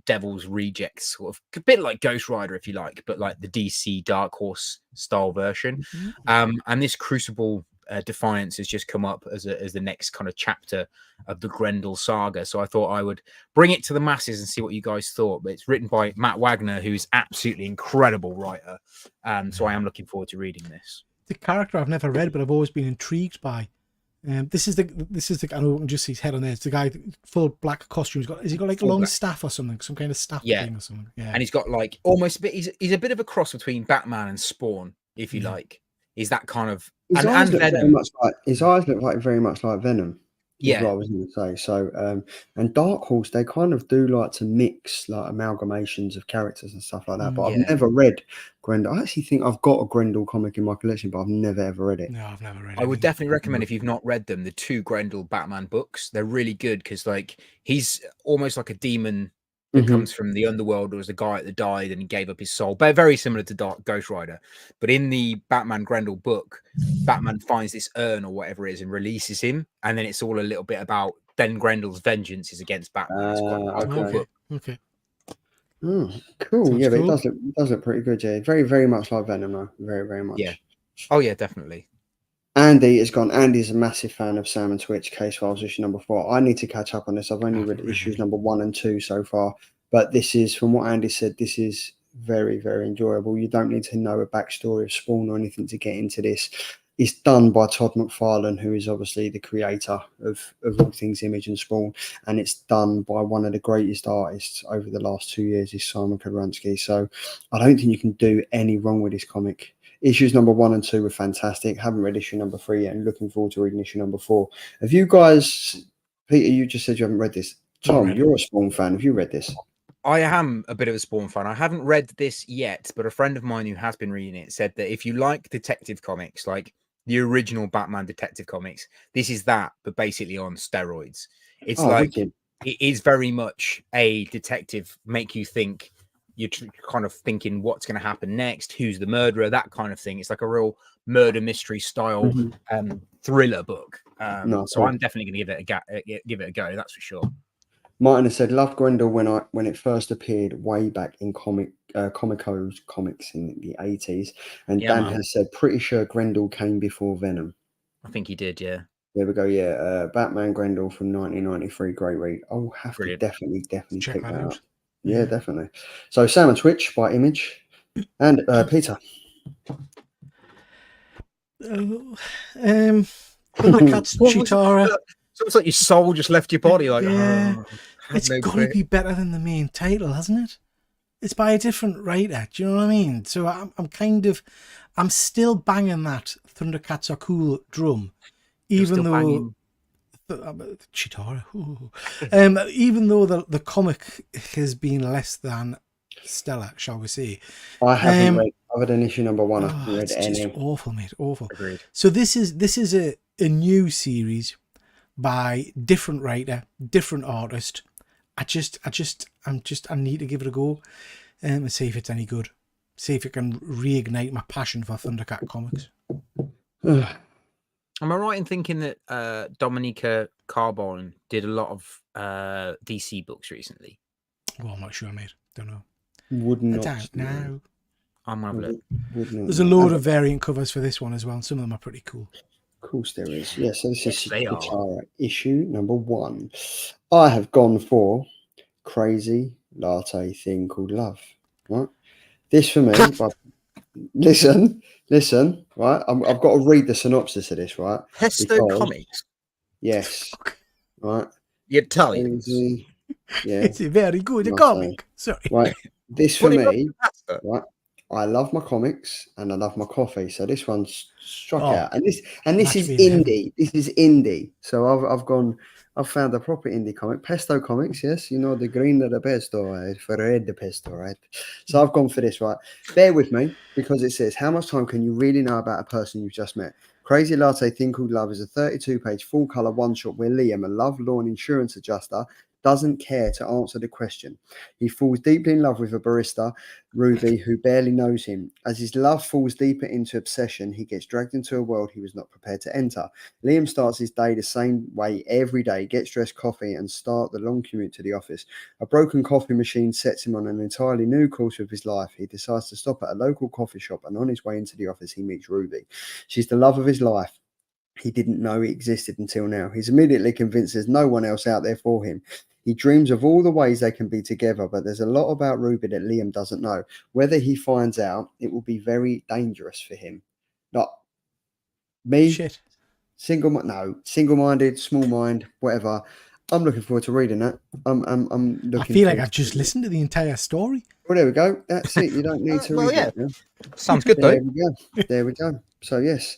devil's reject, sort of a bit like Ghost Rider, if you like, but like the DC Dark Horse style version. And this Crucible Defiance has just come up as the next kind of chapter of the Grendel saga. So I thought I would bring it to the masses and see what you guys thought. But it's written by Matt Wagner, who's absolutely incredible writer. So I am looking forward to reading this. The character I've never read, but I've always been intrigued by. This is the I know I can just see his head on there. It's the guy full black costume. Has he got like a long staff or something? Some kind of staff thing or something. Yeah. And he's got like almost a bit. He's a bit of a cross between Batman and Spawn, if you like. He's that kind of his eyes look very much like Venom. Yeah, what I was going to say. So, and Dark Horse, they kind of do like to mix like amalgamations of characters and stuff like that. But I've never read Grendel. I actually think I've got a Grendel comic in my collection, but I've never ever read it. No, I've never read it. I would definitely recommend, if you've not read them, the 2 Grendel Batman books. They're really good because like he's almost like a demon that comes from the underworld. There was a guy that died and he gave up his soul, but very similar to Ghost Rider. But in the Batman Grendel book, Batman finds this urn or whatever it is and releases him, and then it's all a little bit about then Grendel's vengeance is against Batman. It's quite a cool book. Okay. Oh, cool. Sounds yeah, cool. But it does look pretty good. Yeah, very, very much like Venom, though. Very, very much. Yeah. Oh yeah, definitely. Andy has gone. Andy's a massive fan of Sam and Twitch Case Files issue number 4. I need to catch up on this. I've only read issues number 1 and 2 so far, but this is, from what Andy said, this is very, very enjoyable. You don't need to know a backstory of Spawn or anything to get into this. It's done by Todd McFarlane, who is obviously the creator of all things Image and Spawn, and it's done by one of the greatest artists over the last 2 years, is Simon Kudranski. So I don't think you can do any wrong with this comic. Issues number 1 and 2 were fantastic. Haven't read issue number 3 yet, and looking forward to reading issue number 4. Have you guys, Peter, you just said you haven't read this. Tom, you're a Spawn fan. Have you read this? I am a bit of a Spawn fan. I haven't read this yet, but a friend of mine who has been reading it said that if you like detective comics, like the original Batman detective comics, this is that, but basically on steroids. It's Wicked. it is very much a detective, make you think. You're kind of thinking what's going to happen next, who's the murderer, that kind of thing. It's like a real murder mystery style thriller book. So I'm definitely going to give it a go. That's for sure. Martin has said, "Love Grendel when it first appeared way back in Comico's comics in the 80s." And Dan has said, "Pretty sure Grendel came before Venom." I think he did, yeah. There we go. Yeah, Batman Grendel from 1993, great read. I'll have to definitely check pick that that out. up. Yeah, definitely. So Sam and Twitch by Image, and Peter. Thundercats, Chitara. So it's like your soul just left your body. Like, it's got to be better than the main title, hasn't it? It's by a different writer. Do you know what I mean? So I'm still banging that Thundercats are cool drum, even though Chitara. Even though the comic has been less than stellar, shall we say? I haven't read. I've had an issue number 1. I haven't read it's any. just awful, mate. Awful. Agreed. So this is a new series by different writer, different artist. I need to give it a go and see if it's any good. See if it can reignite my passion for Thundercat comics. Am I right in thinking that Dominica Carbone did a lot of DC books recently? Well, I'm not sure, mate. Don't know. Wouldn't I don't know. I'm gonna have a look. There's a load of variant covers for this one as well. Some of them are pretty cool. Of course there is. Yeah, so this is Chitara, issue number 1. I have gone for Crazy Latte Thing Called Love. Right? This for me, listen, right? I've got to read the synopsis of this, right? Pesto Comics. Yes. Right. The Italians. Yeah. It's a very good comic. Sorry. Right. This for me, right? I love my comics and I love my coffee. So this one's struck out. And this is indie. This is indie. So I've found a proper indie comic. Pesto Comics, yes. You know, the green of the pesto, right? For red the pesto, right? So I've gone for this, right? Bear with me, because it says, how much time can you really know about a person you've just met? Crazy Latte Thing Called Love is a 32-page full-colour one-shot where Liam, a love-lorn insurance adjuster, doesn't care to answer the question. He falls deeply in love with a barista, Ruby, who barely knows him. As his love falls deeper into obsession, he gets dragged into a world he was not prepared to enter. Liam starts his day the same way every day, gets dressed, coffee, and start the long commute to the office. A broken coffee machine sets him on an entirely new course of his life. He decides to stop at a local coffee shop, and on his way into the office, he meets Ruby. She's the love of his life. He didn't know it existed until now. He's immediately convinced there's no one else out there for him. He dreams of all the ways they can be together, but there's a lot about Ruby that Liam doesn't know. Whether he finds out, it will be very dangerous for him. Not me. Shit. Single-minded, small mind, whatever. I'm looking forward to reading that. I'm looking. I feel like I've just listened to the entire story. Well, there we go. That's it. You don't need to read it. Yeah. Sounds good, though. There we go. So, yes.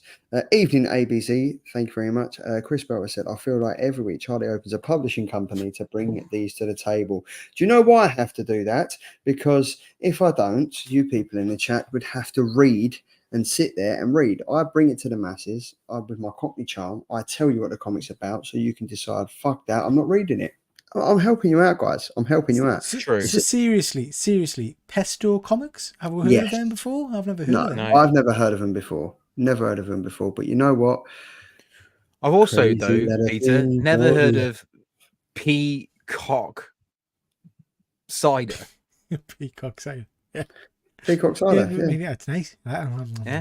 Evening, ABC. Thank you very much. Chris Bell said, I feel like every week Charlie opens a publishing company to bring these to the table. Do you know why I have to do that? Because if I don't, you people in the chat would have to read and sit there and read. I bring it to the masses. With my Cockney charm, I tell you what the comic's about so you can decide, fuck that, I'm not reading it. I'm helping you out, guys. I'm helping you out. True. So seriously, Pesto Comics? Have we heard of them before? I've never heard of them. No, I've never heard of them before. Never heard of them before. But you know what? I've also, Peter, never heard of Peacock Cider. Peacock Cider. Yeah. Peacock cider. Yeah, it's nice.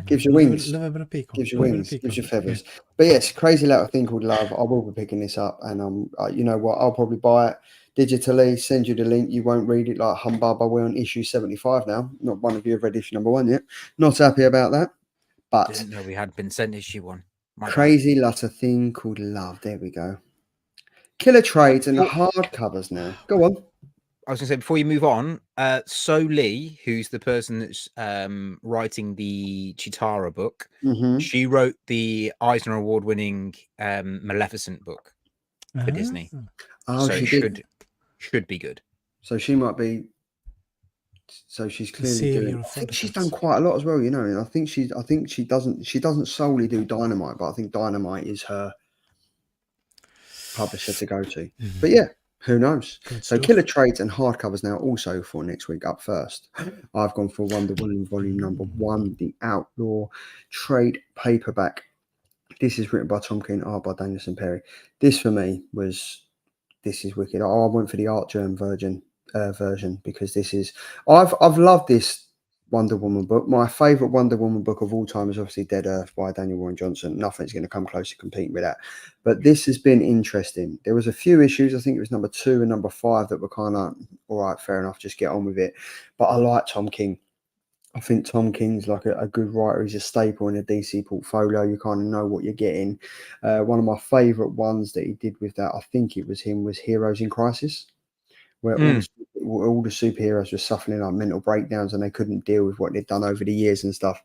Gives you wings. Love a bit of peacock. Gives you wings. Gives you feathers. Yeah. But yes, Crazy Little Thing Called Love. I will be picking this up, and you know what? I'll probably buy it digitally. Send you the link. You won't read it like humbug. We're on issue 75 now. Not one of you have read issue number 1 yet. Not happy about that. But Didn't know we had been sent issue 1. My bad. crazy lot of thing called love. There we go. Killer trades and hardcovers now. Go on. I was going to say, before you move on, So Lee, who's the person that's writing the Chitara book, she wrote the Eisner Award-winning Maleficent book for Disney. Oh, so she it should be good. So she might be. So she's clearly doing. I think she's done quite a lot as well, you know. And I think she doesn't solely do Dynamite, but I think Dynamite is her publisher to go to. But yeah, who knows? So Killer Trades and hardcovers now also for next week up first. I've gone for Wonder Woman volume number 1, the Outlaw trade paperback. This is written by Tom King, art by Danielson Perry. This for me was. This is wicked. I went for the Art Germ version because this is. I've loved this Wonder Woman book. My favourite Wonder Woman book of all time is obviously Dead Earth by Daniel Warren Johnson. Nothing's going to come close to competing with that. But this has been interesting. There was a few issues. I think it was number 2 and number 5 that were kind of all right, fair enough. Just get on with it. But I like Tom King. I think Tom King's like a good writer. He's a staple in a DC portfolio. You kind of know what you're getting. One of my favourite ones that he did with that, I think it was him, was Heroes in Crisis, where all the superheroes were suffering like mental breakdowns and they couldn't deal with what they'd done over the years and stuff.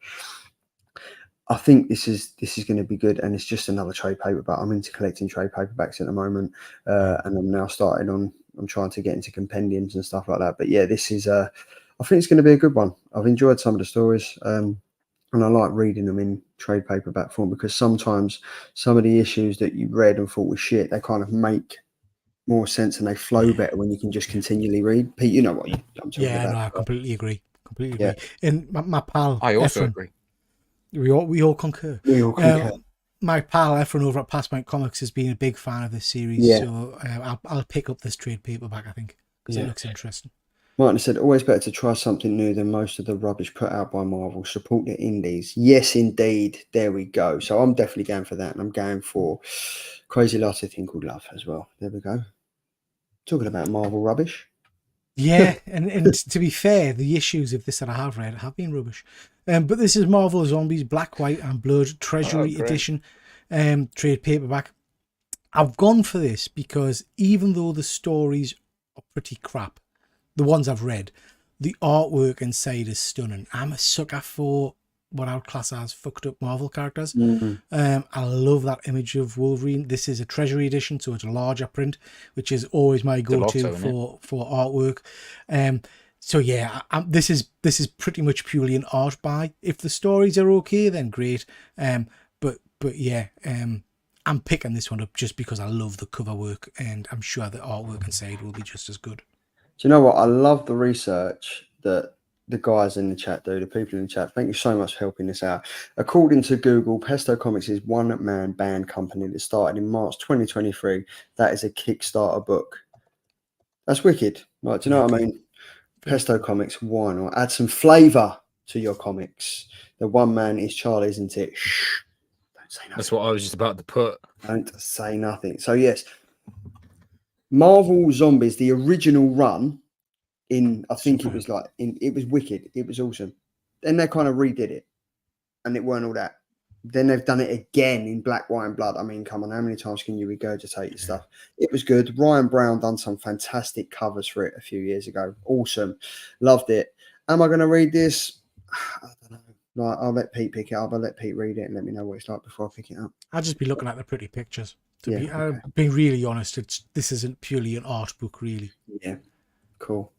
I think this is going to be good, and it's just another trade paperback. I'm into collecting trade paperbacks at the moment, and I'm now started on. I'm trying to get into compendiums and stuff like that. But yeah, this is I think it's going to be a good one. I've enjoyed some of the stories, and I like reading them in trade paperback form because sometimes some of the issues that you read and thought was shit, they kind of make more sense and they flow better when you can just continually read. Pete, you know what I'm talking about. No, I completely agree. Agree. And my pal, I also Efren, agree. We all concur. We all concur. My pal Efren over at Passpoint Comics has been a big fan of this series, so I'll pick up this trade paperback, I think, because it looks interesting. Martin said, always better to try something new than most of the rubbish put out by Marvel. Support the indies. Yes, indeed. There we go. So I'm definitely going for that. And I'm going for Crazy Lot of Thing Called Love as well. There we go. Talking about Marvel rubbish. Yeah, and to be fair, the issues of this that I have read have been rubbish. But this is Marvel Zombies Black, White and Blood Treasury Edition trade paperback. I've gone for this because even though the stories are pretty crap, the ones I've read, the artwork inside is stunning. I'm a sucker for what I would class as fucked up Marvel characters. I love that image of Wolverine. This is a Treasury edition, so it's a larger print, which is always my go-to for artwork. So yeah, this is pretty much purely an art buy. If the stories are okay, then great. But yeah, I'm picking this one up just because I love the cover work, and I'm sure the artwork inside will be just as good. Do you know what? I love the research that the guys in the chat do, the people in the chat. Thank you so much for helping us out. According to Google, Pesto Comics is one-man band company that started in March 2023. That is a Kickstarter book. That's wicked. Right, do you know what I mean? Pesto Comics, why not? Add some flavour to your comics. The one man is Charlie, isn't it? Shh. Don't say nothing. That's what I was just about to put. Don't say nothing. So yes, Marvel Zombies, the original run in, I think it was wicked. It was awesome. Then they kind of redid it and it weren't all that. Then they've done it again in Black, White and Blood. I mean, come on, how many times can you regurgitate your stuff? It was good. Ryan Brown done some fantastic covers for it a few years ago. Awesome. Loved it. Am I going to read this? I don't know. Like, I'll let Pete pick it up. I'll let Pete read it and let me know what it's like before I pick it up. I'll just be looking at the pretty pictures. Being really honest, this isn't purely an art book, really. Yeah, cool.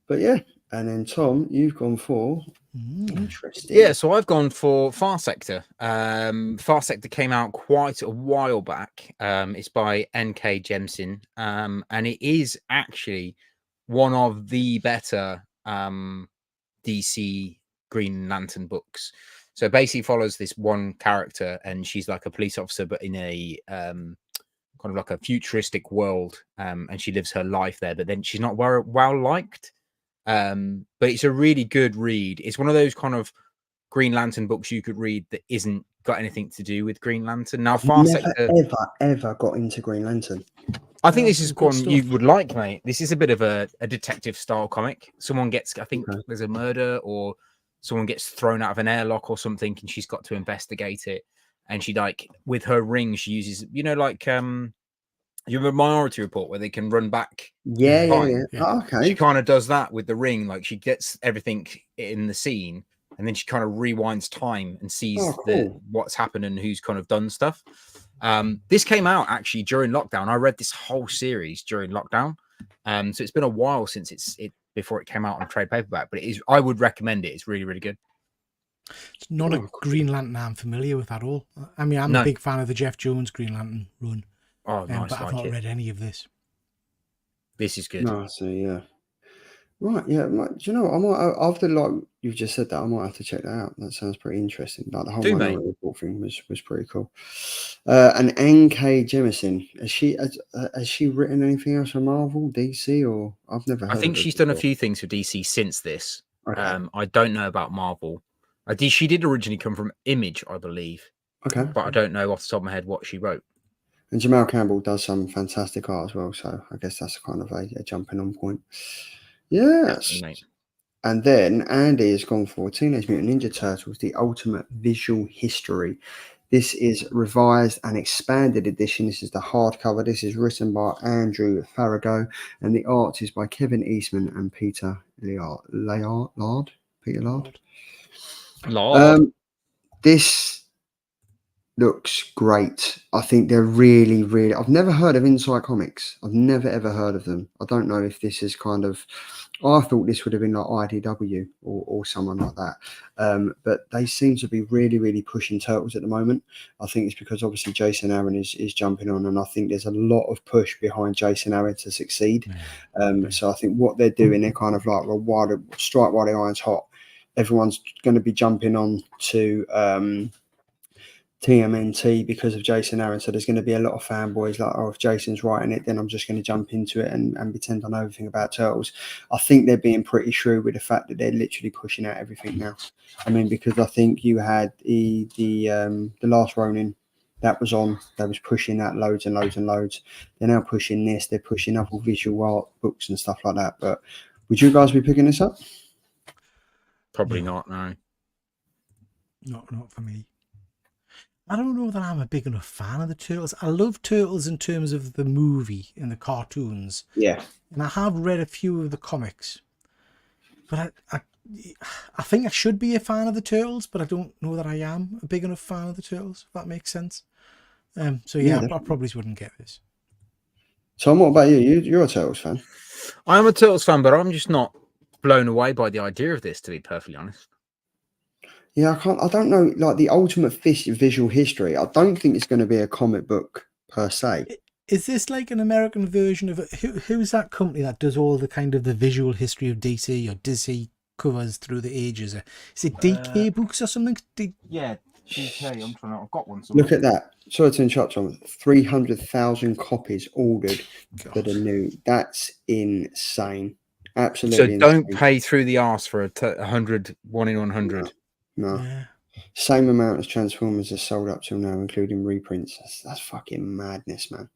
But yeah, and then Tom, you've gone for interesting. Yeah, so I've gone for Far Sector. Far Sector came out quite a while back. It's by N.K. Jemisin, and it is actually one of the better DC Green Lantern books. So it basically follows this one character, and she's like a police officer, but in a kind of like a futuristic world, and she lives her life there. But then she's not well liked. But it's a really good read. It's one of those kind of Green Lantern books you could read that isn't got anything to do with Green Lantern. Now, Far Sector ever got into Green Lantern. I think this is one you would like, mate. This is a bit of a detective style comic. Someone gets, I think there's a murder or someone gets thrown out of an airlock or something, and she's got to investigate it. And she like with her ring, she uses like you remember Minority Report where they can run back. Yeah. Yeah. Oh, She okay. kind of does that with the ring. Like she gets everything in the scene, and then she kind of rewinds time and sees Cool. what's happened and who's kind of done stuff. This came out actually during lockdown. I read this whole series during lockdown. So it's been a while since it before it came out on trade paperback, but I would recommend it. It's really, really good. It's not a Green Lantern I'm familiar with at all. I mean, I'm a big fan of the Jeff Jones Green Lantern run. Oh, nice. But I've not read any of this. This is good. No, so yeah. Right, yeah. Do you know what? I might, after like you've just said that, I might have to check that out. That sounds pretty interesting. Like the whole Minority Report thing was pretty cool. And N.K. Jemisin, has she written anything else for Marvel, DC, or I've never heard I think of she's before. done a few things for DC since this. Okay. I don't know about Marvel. She did originally come from Image, I believe. Okay. But I don't know off the top of my head what she wrote. And Jamal Campbell does some fantastic art as well, so I guess that's kind of a jumping on point. Yes. And then Andy has gone for Teenage Mutant Ninja Turtles, The Ultimate Visual History. This is revised and expanded edition. This is the hardcover. This is written by Andrew Farago, and the art is by Kevin Eastman and Peter Laird. Peter Laird. This looks great. I think they're really, really. I've never heard of Inside Comics. I've never ever heard of them. I don't know if this is kind of. I thought this would have been like IDW or someone like that. But they seem to be really, really pushing Turtles at the moment. I think it's because obviously Jason Aaron is jumping on, and I think there's a lot of push behind Jason Aaron to succeed. So I think what they're doing, they're kind of like, well, strike while the iron's hot. Everyone's going to be jumping on to TMNT because of Jason Aaron. So there's going to be a lot of fanboys like, oh, if Jason's writing it, then I'm just going to jump into it and pretend I know everything about Turtles. I think they're being pretty shrewd with the fact that they're literally pushing out everything now. I mean, because I think you had the Last Ronin that was on, that was pushing that loads and loads and loads. They're now pushing this. They're pushing other visual art books and stuff like that. But would you guys be picking this up? Probably not, no. Not for me. I don't know that I'm a big enough fan of the Turtles. I love Turtles in terms of the movie and the cartoons. Yeah. And I have read a few of the comics. But I think I should be a fan of the Turtles, but I don't know that I am a big enough fan of the Turtles, if that makes sense. So yeah, I probably wouldn't get this. Tom, what about you? You're a Turtles fan. I am a Turtles fan, but I'm just not blown away by the idea of this, to be perfectly honest. Yeah, I don't know, like the Ultimate Visual History. I don't think it's going to be a comic book per se. Is this like an American version of it? Who's that company that does all the kind of the visual history of DC or DC covers through the ages? Is it DK Books or something? Yeah, DK. I've got one somewhere. Look at that. Sorry to interrupt, Tom. 300,000 copies ordered for the new. That's insane. Absolutely. So don't pay through the arse for 100, 1 in 100. No. Yeah. Same amount as Transformers are sold up till now, including reprints. That's fucking madness, man.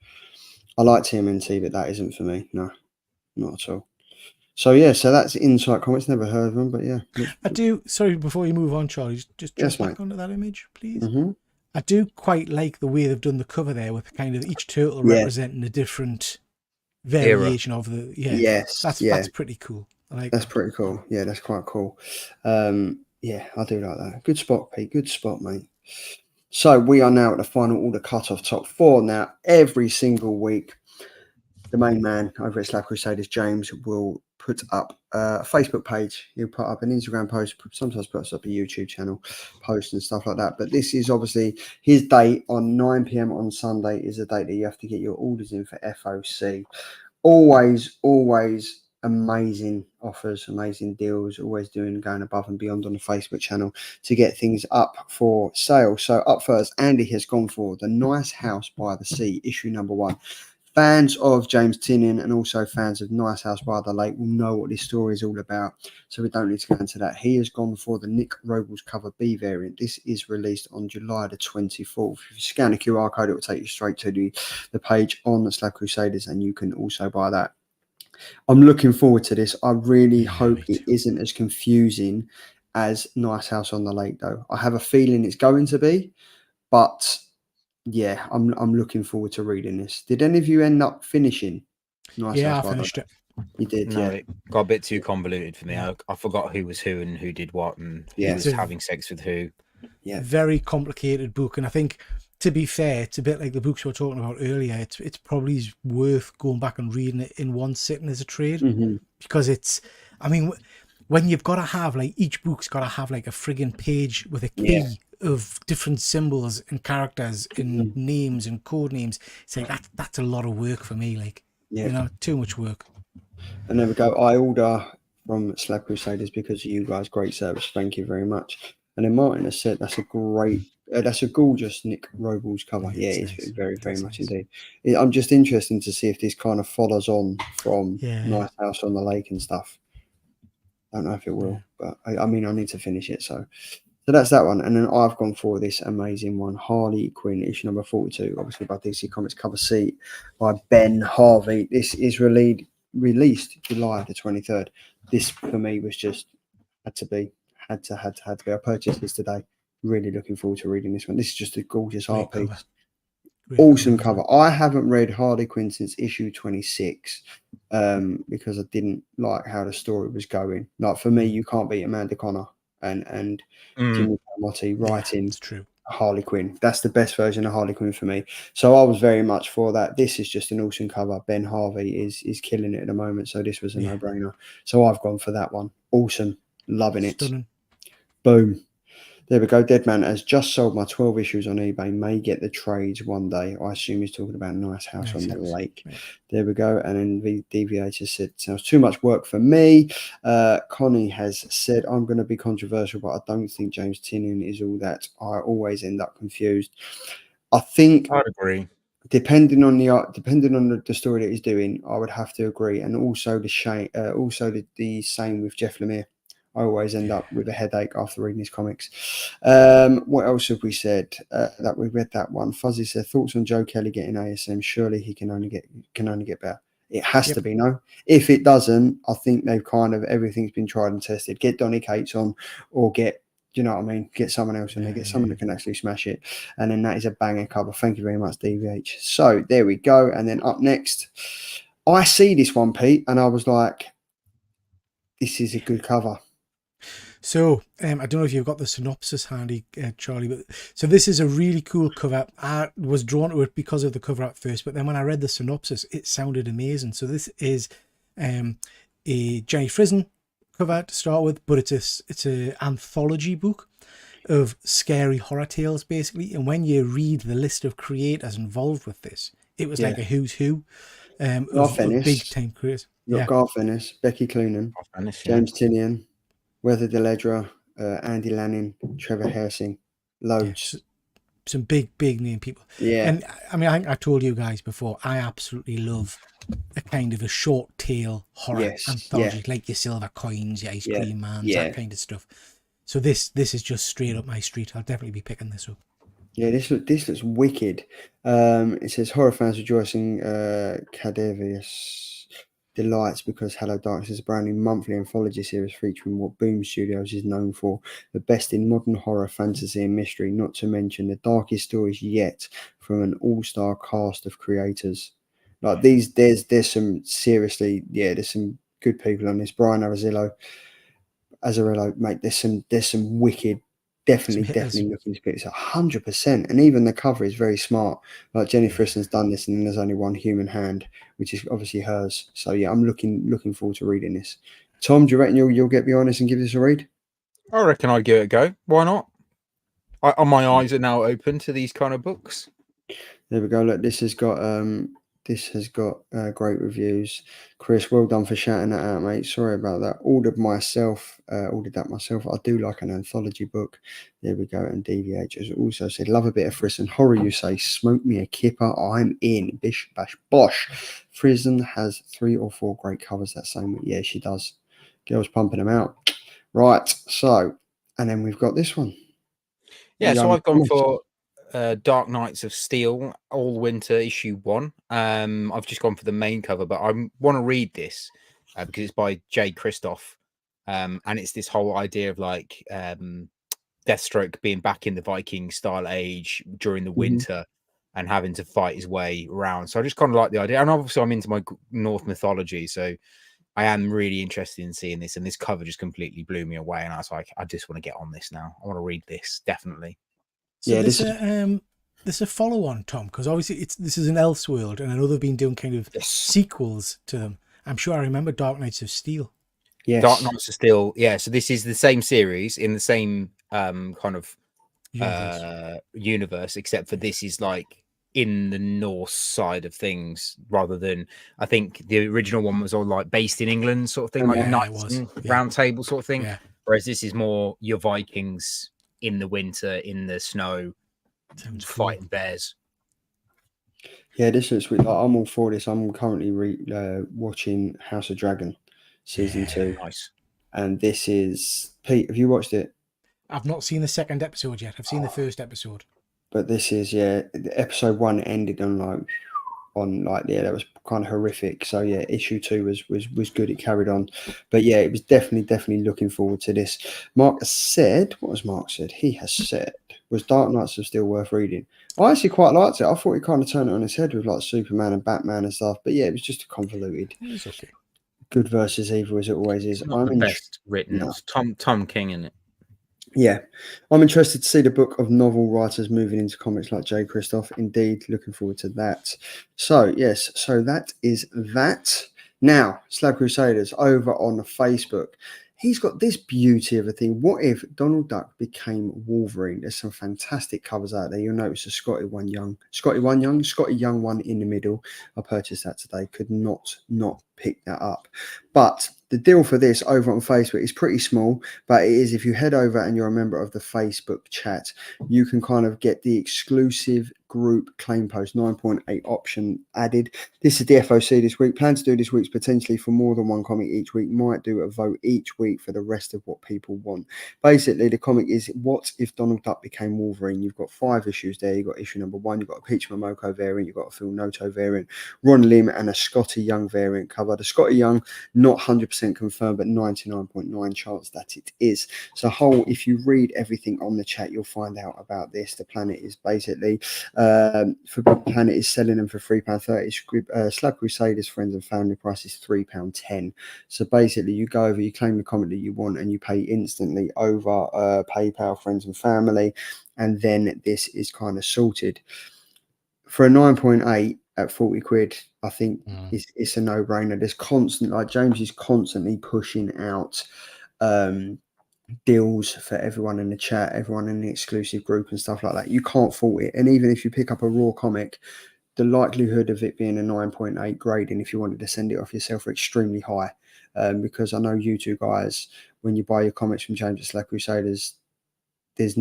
I like TMNT, but that isn't for me. No, not at all. So yeah, so that's Insight Comics. Never heard of them, but yeah. I do. Sorry, before you move on, Charlie, just jump back onto that image, please. Mm-hmm. I do quite like the way they've done the cover there, with kind of each turtle representing a different variation of the. Yeah. Yes. That's pretty cool. I like that's pretty cool. Yeah, that's quite cool. Yeah, I do like that. Good spot, Pete. Good spot, mate. So we are now at the final order cut-off top 4. Now, every single week, the main man over at Slab Crusaders, James, will put up a Facebook page. He'll put up an Instagram post, sometimes puts up a YouTube channel post and stuff like that. But this is obviously his date on 9 p.m. on Sunday is a date that you have to get your orders in for FOC. Always amazing offers, amazing deals, going above and beyond on the Facebook channel to get things up for sale. So up first, Andy has gone for The Nice House by the Sea, issue number 1. Fans of James Tynion and also fans of Nice House by the Lake will know what this story is all about, so we don't need to go into that. He has gone for the Nick Robles cover B variant. This is released on July the 24th. If you scan the QR code, it will take you straight to the page on the Slab Crusaders, and you can also buy that. I'm looking forward to this. I really hope it isn't as confusing as Nice House on the Lake, though. I have a feeling it's going to be, but yeah, I'm looking forward to reading this. Did any of you end up finishing Nice Yeah, House? I by the way? finished it. You did, No, yeah. it got a bit too convoluted for me. Yeah. I forgot who was who and who did what and Yeah. who was having sex with who. Yeah. Very complicated book, and I think, to be fair, it's a bit like the books we were talking about earlier. It's probably worth going back and reading it in one sitting as a trade, because it's, I mean, when you've got to have, like, each book's got to have like a friggin' page with a key of different symbols and characters and names and code names. It's like that's a lot of work for me, like, you know, too much work. And there we go. I order from Slab Crusaders because of you guys. Great service. Thank you very much. And then Martin has said that's a great, that's a gorgeous Nick Robles cover. Yeah, it's nice. very, very That's much nice. indeed. I'm just interested to see if this kind of follows on from Nice House on the Lake and stuff. I don't know if it will, but I mean, I need to finish it. So that's that one. And then I've gone for this amazing one, Harley Quinn, issue number 42, obviously by DC Comics, cover C by Ben Harvey. This is released July the 23rd. This for me was just had to be. I purchased this today. Really looking forward to reading this one. This is just a gorgeous art piece. Awesome cover. I haven't read Harley Quinn since issue 26 because I didn't like how the story was going. Like, for me, you can't beat Amanda Connor and Jimmy Palmiotti writing Harley Quinn. That's the best version of Harley Quinn for me. So I was very much for that. This is just an awesome cover. Ben Harvey is killing it at the moment, so this was a no-brainer. So I've gone for that one. Awesome. Loving it. Boom. There we go. Deadman has just sold my 12 issues on eBay. May get the trades one day. I assume he's talking about Nice House on the Lake. Right. There we go. And then the DVH has said, sounds too much work for me. Connie has said, I'm going to be controversial, but I don't think James Tynion is all that. I always end up confused. I think I'd agree. Depending on the story that he's doing, I would have to agree. And also the same with Jeff Lemire. I always end up with a headache after reading his comics. What else have we said? That we read that one. Fuzzy said, thoughts on Joe Kelly getting ASM? Surely he can only get better. It has to be, no. If it doesn't, I think they've kind of, everything's been tried and tested. Get Donny Cates on, or get, you know what I mean? Get someone else in there. Get someone that can actually smash it. And then that is a banger cover. Thank you very much, DVH. So there we go. And then up next, I see this one, Pete, and I was like, this is a good cover. So I don't know if you've got the synopsis handy, Charlie, but so this is a really cool cover. I was drawn to it because of the cover at first, but then when I read the synopsis, it sounded amazing. So this is a Jenny Frison cover to start with, but it's a anthology book of scary horror tales, basically. And when you read the list of creators involved with this, it was like a who's who of big time creators. You've got Garth Ennis, Becky Cloonan, James Tynion, Weather Deledra, Andy Lanning, Trevor Hairsing, loads. Some big name people. Yeah. And I mean, I think I told you guys before, I absolutely love a kind of a short tale horror anthology, like your Silver Coins, your Ice Cream Mans, that kind of stuff. So this is just straight up my street. I'll definitely be picking this up. Yeah, this looks wicked. It says horror fans rejoicing Cadaverous delights because Hello Darkness is a brand new monthly anthology series featuring what Boom Studios is known for, the best in modern horror, fantasy and mystery, not to mention the darkest stories yet from an all-star cast of creators. Like these, there's some seriously, there's some good people on this. Brian Azzarello, mate, there's some wicked, definitely looking to pick. 100%, and even the cover is very smart. Like Jenny Frison's done this, and there's only one human hand, which is obviously hers. So yeah, I'm looking forward to reading this. Tom, do you reckon you'll get behind this and give this a read? I reckon I'd give it a go. Why not? My eyes are now open to these kind of books. There we go. Look, this has got great reviews. Chris, well done for shouting that out, mate. Sorry about that. Ordered that myself. I do like an anthology book. There we go. And DVH has also said, love a bit of Frison horror, you say. Smoke me a kipper. I'm in. Bish, bash, bosh. Frison has 3 or 4 great covers that same week. Yeah, she does. Girls pumping them out. Right. So, and then we've got this one. Yeah, so I've gone for Dark Knights of Steel, All Winter issue 1. I've just gone for the main cover, but I want to read this because it's by Jay Kristoff, and it's this whole idea of like Deathstroke being back in the Viking style age during the winter and having to fight his way around. So I just kind of like the idea, and obviously I'm into my North mythology, so I am really interested in seeing this. And this cover just completely blew me away, and I was like, I just want to get on this now. I want to read this definitely. So Yeah, there's a follow on, Tom, because obviously this is an Elseworld, and I know they've been doing kind of sequels to them. I'm sure I remember Dark Knights of Steel. yes. Dark Knights of Steel, yeah. So this is the same series in the same kind of universe, except for this is like in the Norse side of things rather than, I think the original one was all like based in England sort of thing, like Knights and Round Table sort of thing. Yeah. Whereas this is more your Vikings in the winter, in the snow, fighting bears. Yeah, this looks weird. Like, I'm all for this. I'm currently watching House of Dragon season 2. Nice. And this is Pete. Have you watched it? I've not seen the second episode yet. I've seen the first episode. But this is episode 1 ended on that was kind of horrific. So yeah, issue 2 was good. It carried on, but yeah, it was definitely looking forward to this. Mark said, what has Mark said? He has said, was Dark Knights of Steel worth reading? I actually quite liked it. I thought he kind of turned it on his head with like Superman and Batman and stuff. But yeah, it was just convoluted. It was okay. Good versus evil as it always is. Not the best written. No. It's Tom King in it. Yeah, I'm interested to see the book of novel writers moving into comics like Jay Kristoff. Indeed, looking forward to that. So, yes, so that is that. Now, Slab Crusaders over on Facebook. He's got this beauty of a thing. What if Donald Duck became Wolverine? There's some fantastic covers out there. You'll notice a Scotty Young one in the middle. I purchased that today. Could not pick that up. But the deal for this over on Facebook is pretty small, but it is if you head over and you're a member of the Facebook chat, you can kind of get the exclusive group claim post 9.8 option added. This is the FOC this week. Plan to do this week's potentially for more than one comic each week. Might do a vote each week for the rest of what people want. Basically, the comic is what if Donald Duck became Wolverine? You've got 5 issues there. You've got issue number 1. You've got a Peach Momoko variant. You've got a Phil Noto variant, Ron Lim, and a Scotty Young variant cover. The Scotty Young, not 100% confirmed, but 99.9 chance that it is. So if you read everything on the chat, you'll find out about this. The planet is basically Forbidden Planet is selling them for £3.30. Slab Crusaders friends and family price is £3.10. So basically, you go over, you claim the comic that you want, and you pay instantly over PayPal, friends and family, and then this is kind of sorted. For a 9.8 at 40 quid, I think it's a no-brainer. There's constant, like James is constantly pushing out deals for everyone in the chat, everyone in the exclusive group and stuff like that. You can't fault it. And even if you pick up a raw comic, the likelihood of it being a 9.8 grading, if you wanted to send it off yourself, are extremely high. Because I know you two guys, when you buy your comics from James at Slab Crusaders, there's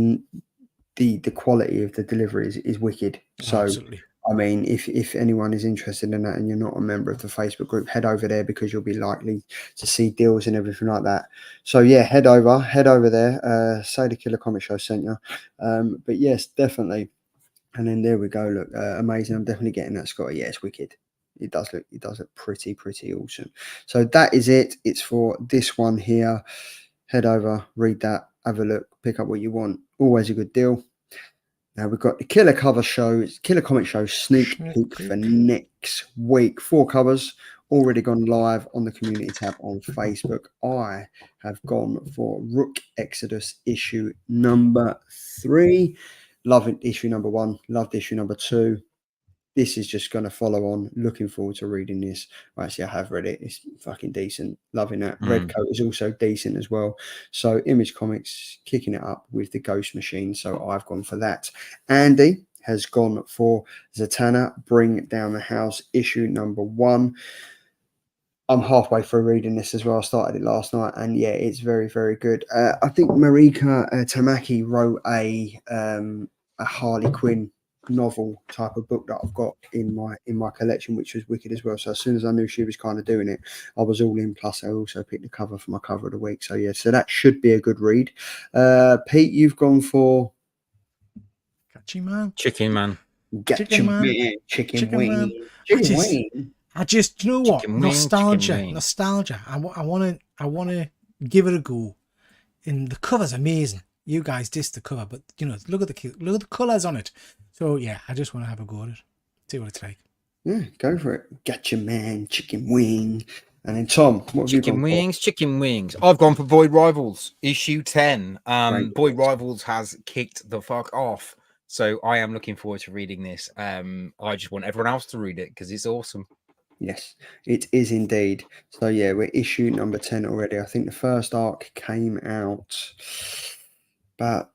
the quality of the delivery is wicked. So absolutely. I mean, if anyone is interested in that and you're not a member of the Facebook group, head over there because you'll be likely to see deals and everything like that. So yeah, head over there. Say the Killer Comic Show sent you. But yes, definitely. And then there we go. Look, amazing. I'm definitely getting that, Scotty. Yeah, it's wicked. It does look pretty awesome. So that is it. It's for this one here. Head over, read that, have a look, pick up what you want. Always a good deal. Now we've got the Killer Comic Show sneak peek for next week. 4 covers already gone live on the community tab on Facebook. I have gone for Rook Exodus issue number 3. Loving issue number 1. Loved issue number 2. This is just going to follow on. Looking forward to reading this. Actually, I have read it. It's fucking decent. Loving that. Red Coat is also decent as well. So Image Comics kicking it up with the Ghost Machine. So I've gone for that. Andy has gone for Zatanna, Bring Down the House, issue number 1. I'm halfway through reading this as well. I started it last night, and yeah, it's very good. I think Marika Tamaki wrote a Harley Quinn novel type of book that I've got in my collection, which was wicked as well. So as soon as I knew she was kind of doing it, I was all in. Plus I also picked the cover for my cover of the week. So yeah, so that should be a good read. Pete, you've gone for Chicken Man. Chicken wing. I just, you know what? Nostalgia. I want to give it a go. And the cover's amazing. You guys dissed the cover, but look at the colours on it. So yeah, I just want to have a go at it, see what it's like. Yeah, go for it. Gotcha, man. Chicken wing. And then Tom, what have you gone Chicken wings. I've gone for Void Rivals, issue 10. Great. Void Rivals has kicked the fuck off. So I am looking forward to reading this. I just want everyone else to read it because it's awesome. Yes, it is indeed. So yeah, we're issue number 10 already. I think the first arc came out about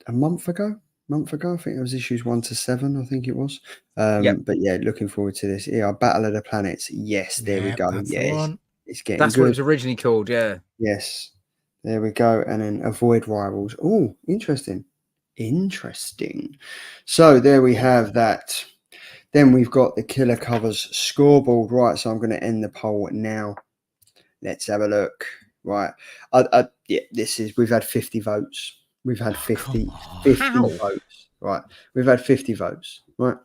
a month ago. I think it was issues 1 to 7. I think it was. Yep. But yeah, looking forward to this. Yeah, Battle of the Planets. Yes, there we Yep, go. that's the Yes, one. it's getting That's good. what it was originally called. Yeah. Yes, there we go. And then Avoid Rivals. Oh, interesting. So there we have that. Then we've got the Killer Covers scoreboard. Right, so I'm going to end the poll now. Let's have a look. Right, yeah, we've had 50 votes. We've had 50 votes. Right, we've had 50 votes. Right,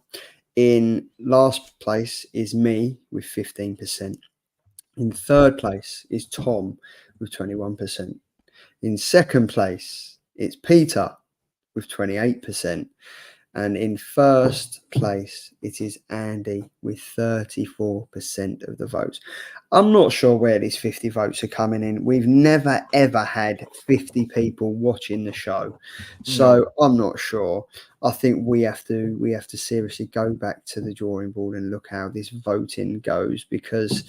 in last place is me with 15%. In third place is Tom with 21%. In second place, it's Peter with 28%. And in first place, it is Andy with 34% of the votes. I'm not sure where these 50 votes are coming in. We've never, ever had 50 people watching the show. So I'm not sure. I think we have to seriously go back to the drawing board and look how this voting goes, because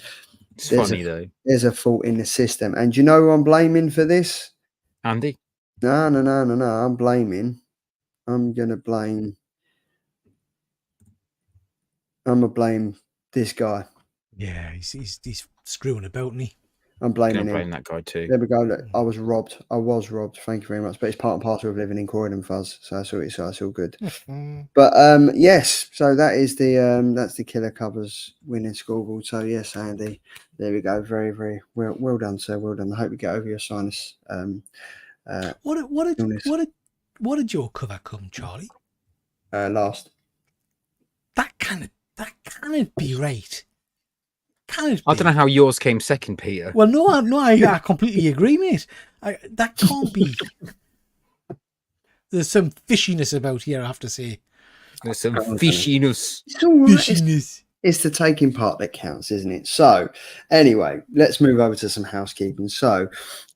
It's funny though. There's a fault in the system. And do you know who I'm blaming for this? Andy? No. I'm going to blame this guy. Yeah, he's screwing about, isn't he? I'm blaming him. Blame that guy too. There we go. Look, I was robbed. Thank you very much. But it's part and parcel of living in Croydon, Fuzz. So it's all good. But yes. So that is that's the Killer Covers winning scoreboard. So yes, Andy. There we go. Very, very well done, sir. Well done. I hope you get over your sinus. What did your cover come, Charlie? Last. That can't be right. I don't know how yours came second, Peter. Well, no, I completely agree, mate. That can't be. There's some fishiness about here, I have to say. There's some fishiness. It's all right. Fishiness. It's the taking part that counts, isn't it? So, anyway, let's move over to some housekeeping. So,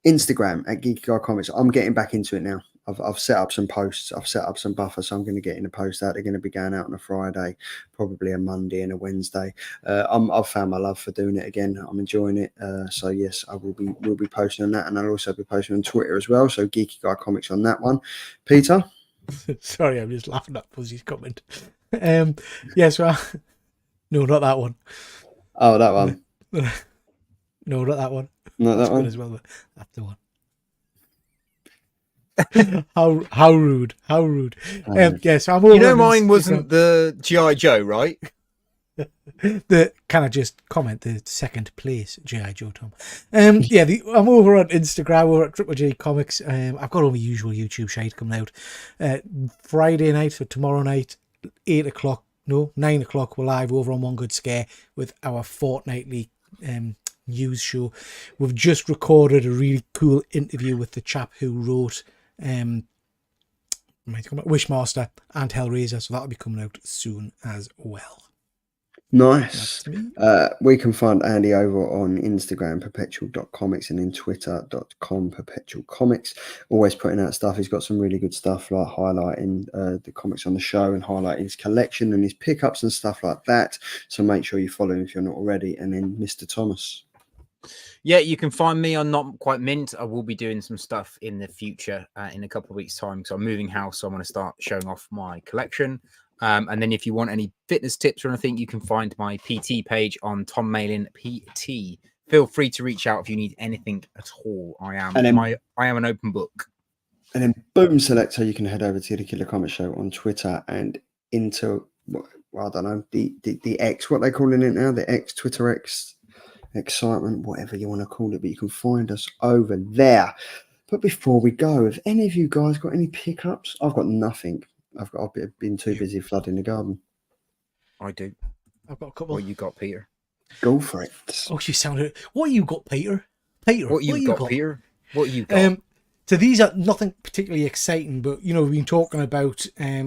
Instagram at Geeky Guy Comics. I'm getting back into it now. I've set up some posts. I've set up some buffers. So I'm going to get in a post out. They're going to be going out on a Friday, probably a Monday and a Wednesday. I've found my love for doing it again. I'm enjoying it. So yes, we'll be posting on that, and I'll also be posting on Twitter as well. So Geeky Guy Comics on that one. Peter. Sorry, I'm just laughing at Fuzzy's comment. Yes, well, no, not that one. Oh, that one. No, not that one. Not That's that one good as well, but that's the one. how rude. Yes, I'm over mine wasn't the G.I. Joe, right? Can I just comment the second place G.I. Joe, Tom? Yeah, I'm over on Instagram, over at Triple J Comics. I've got all my usual YouTube shite coming out. Friday night, so tomorrow night, 9 o'clock, we're live over on One Good Scare with our fortnightly news show. We've just recorded a really cool interview with the chap who wrote Wishmaster and Hellraiser, so that'll be coming out soon as well. Nice. We can find Andy over on Instagram, perpetual.comics, and in twitter.com, perpetualcomics. Always putting out stuff. He's got some really good stuff, like highlighting the comics on the show and highlighting his collection and his pickups and stuff like that. So make sure you follow him if you're not already. And then Mr. Thomas. Yeah, you can find me on Not Quite Mint. I will be doing some stuff in the future in a couple of weeks' time. So I'm moving house, so I'm going to start showing off my collection. And then if you want any fitness tips or anything, you can find my PT page on Tom Malin PT. Feel free to reach out if you need anything at all. I am an open book. And then boom, selector, you can head over to the Killer Comic Show on Twitter and into, well, I don't know, the X, what they calling it now, the X, Twitter X, excitement, whatever you want to call it, but you can find us over there. But before we go, have any of you guys got any pickups? I've got nothing. I've been too busy flooding the garden. I do. I've got a couple. What you got, Peter? Go for it. Oh, you sounded. What you got, Peter? Peter, What you got, Peter? What you got? So these are nothing particularly exciting, but you know, we've been talking about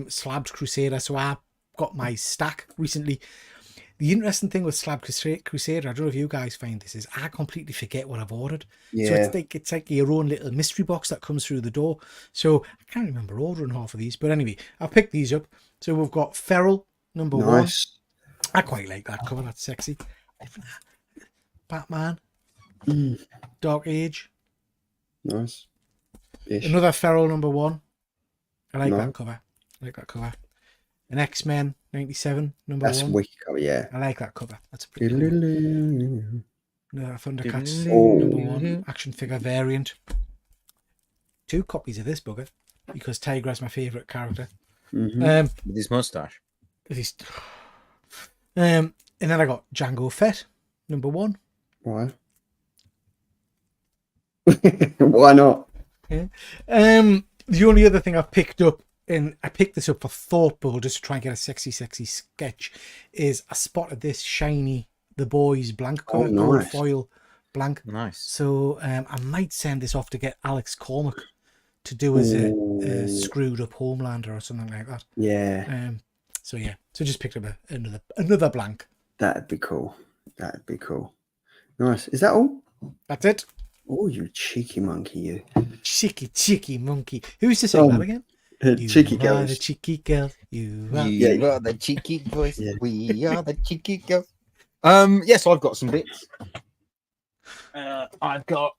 Slabbed Crusader, so I got my stack recently. The interesting thing with Slab Crusader, I don't know if you guys find this, is I completely forget what I've ordered. So Yeah. it's like your own little mystery box that comes through the door. So I can't remember ordering half of these, but anyway, I'll pick these up. So we've got Feral number one. Nice. I quite like that cover. That's sexy. Batman, Dark Age. Nice. Ish. Another Feral number one. I like No. that cover. I like that cover. An X-Men 97 number That's one. wicked cover, yeah. I like that cover. That's a pretty cool. Another Thundercats Oh. number one action figure variant. 2 copies of this bugger because Tigra's my favourite character. Mhm. With his mustache. And then I got Django Fett number one. Why? Why not? Yeah. The only other thing I've picked up, and I picked this up for Thought Bubble just to try and get a sexy sketch, is I spotted this shiny The Boys blank cover, gold nice. foil blank. Nice. So I might send this off to get Alex Cormack to do as a screwed up Homelander or something like that. Yeah. So yeah, so just picked up another blank. That'd be cool. That'd be cool. Nice. Is that all? That's it. Oh, you cheeky monkey, you. Cheeky monkey. Who used to say that again? Cheeky You are girls. the cheeky girl. You are. You are the cheeky boys. Yeah. We are the cheeky girls. Yes, I've got some bits. I've got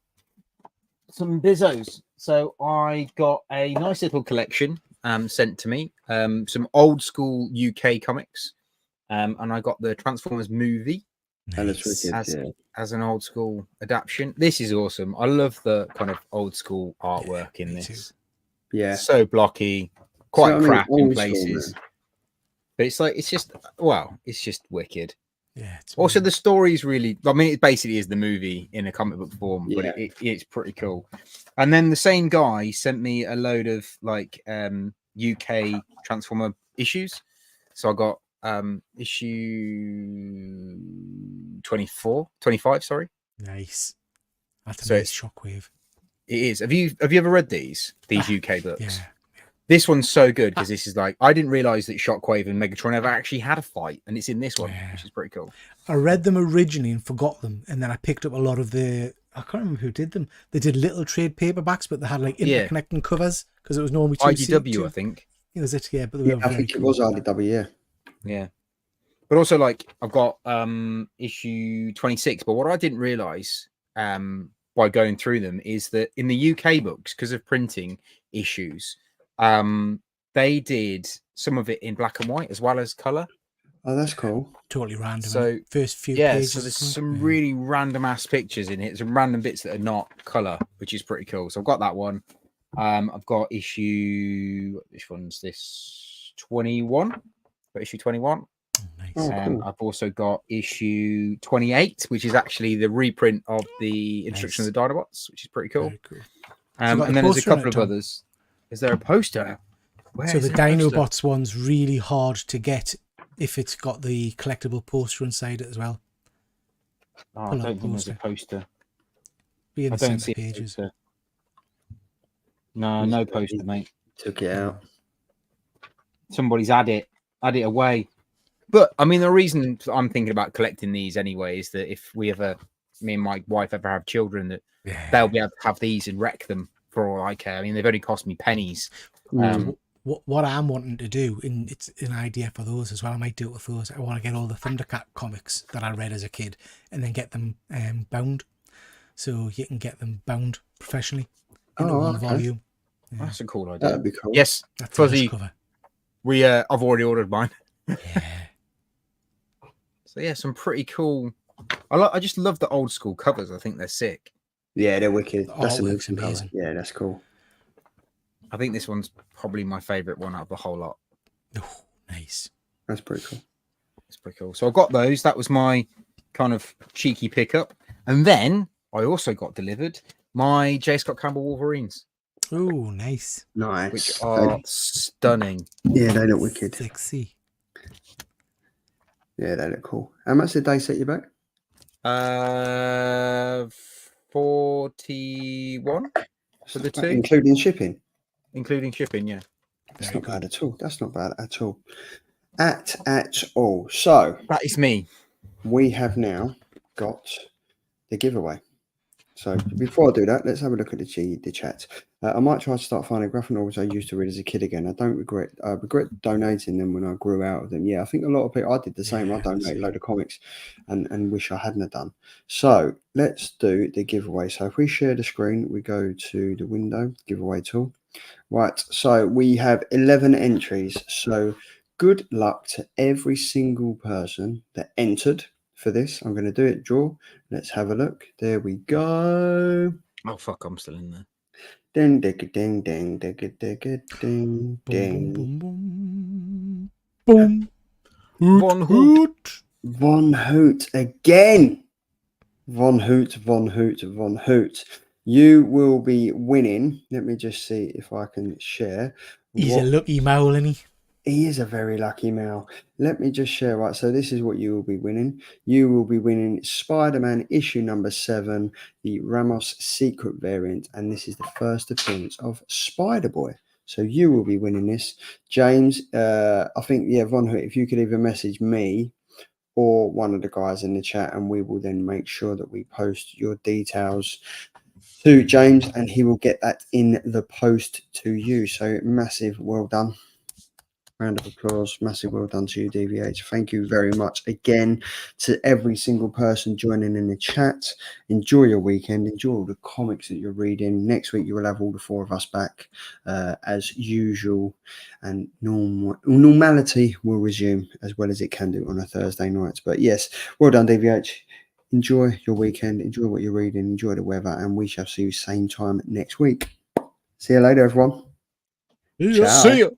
some bizzos. So I got a nice little collection sent to me. Some old school UK comics. And I got the Transformers movie That looks wicked, as an old school adaptation. This is awesome. I love the kind of old school artwork in me this. too. Yeah. So blocky, quite So, I mean, crap in old school, places. man. But it's just wicked. Yeah. It's Also, amazing. the story's really, I mean, it basically is the movie in a comic book form, but Yeah. it's pretty cool. And then the same guy sent me a load of like UK Transformer issues. So I got issue 25, sorry. Nice. That's a So nice shockwave. It is. Have you ever read these UK books? Yeah. This one's so good because this is like, I didn't realize that Shockwave and Megatron ever actually had a fight, and it's in this one, which is pretty cool. I read them originally and forgot them, and then I picked up a lot of the. I can't remember who did them. They did little trade paperbacks, but they had like interconnecting covers because it was normally IDW, I think. It was it, yeah. But they were I very think cool. it was IDW, yeah. Yeah. But also, like, I've got issue 26. But what I didn't realize by going through them is that in the UK books, because of printing issues, they did some of it in black and white as well as color. Oh, that's cool. Totally random. So first few yeah, pages. so there's some really random ass pictures in it, some random bits that are not color, which is pretty cool. So I've got that one. I've got issue, which one's this? 21. Got issue 21. Oh, nice. Oh, cool. I've also got issue 28, which is actually the reprint of the Instruction of the Dinobots, which is pretty cool. Very cool. And then there's a couple of others. Is there a poster? So the Dinobots one's really hard to get if it's got the collectible poster inside it as well. Oh, I don't think there's a poster. Be in I the don't centre see pages. a poster. No poster, mate. Took it out. Somebody's had it away. But I mean, the reason I'm thinking about collecting these anyway is that if we ever, me and my wife ever have children, that they'll be able to have these and wreck them for all I care. I mean, they've only cost me pennies. What I'm wanting to do, and it's an idea for those as well, I might do it with those. I want to get all the Thundercat comics that I read as a kid and then get them bound. So you can get them bound professionally into one volume. Yeah. That's a cool idea. That'd be cool. Yes, That's Fuzzy. cover. I've already ordered mine. Yeah. So yeah, some pretty cool. I just love the old school covers. I think they're sick. Yeah, they're wicked. That's Artwork's amazing. amazing. Yeah, that's cool. I think this one's probably my favorite one out of the whole lot. Oh, nice. That's pretty cool. It's pretty cool. So I got those. That was my kind of cheeky pickup. And then I also got delivered my J. Scott Campbell Wolverines, Oh, nice. Nice. which are stunning. Yeah, they look wicked. Sexy. Yeah, they look cool. How much did they set you back? 41 for the two, including shipping. including shipping. Yeah. That's Very not bad good. at all. That's not bad at all. At all. So That is me. we have now got the giveaway. So before I do that, let's have a look at the chat. I might try to start finding graphic novels I used to read as a kid again. I don't regret. I regret donating them when I grew out of them. Yeah, I think a lot of people. I did the same. I Yeah, donated a same. load of comics, and wish I hadn't have done. So let's do the giveaway. So if we share the screen, we go to the window giveaway tool. Right. So we have 11 entries. So good luck to every single person that entered for this. I'm going to do it. Draw. Let's have a look. There we go. Oh fuck! I'm still in there. Ding, ding, ding, ding, ding, ding, ding, Boom, ding. boom, boom, boom. Boom. Von Hoot. Von Hoot again. Von Hoot, Von Hoot, Von Hoot. You will be winning. Let me just see if I can share. He's a lucky mole, isn't he? He is a very lucky male. Let me just share. Right, so this is what you will be winning. You will be winning Spider-Man issue number 7, the Ramos secret variant, and this is the first appearance of Spider-Boy. So you will be winning this, James. I think Von Hoot. If you could either message me or one of the guys in the chat, and we will then make sure that we post your details to James, and he will get that in the post to you. So massive, well done. Round of applause. Massive well done to you, DVH. Thank you very much again to every single person joining in the chat. Enjoy your weekend. Enjoy all the comics that you're reading. Next week, you will have all the 4 of us back as usual. And normality will resume as well as it can do on a Thursday night. But yes, well done, DVH. Enjoy your weekend. Enjoy what you're reading. Enjoy the weather. And we shall see you same time next week. See you later, everyone. Yeah. Ciao. See ya.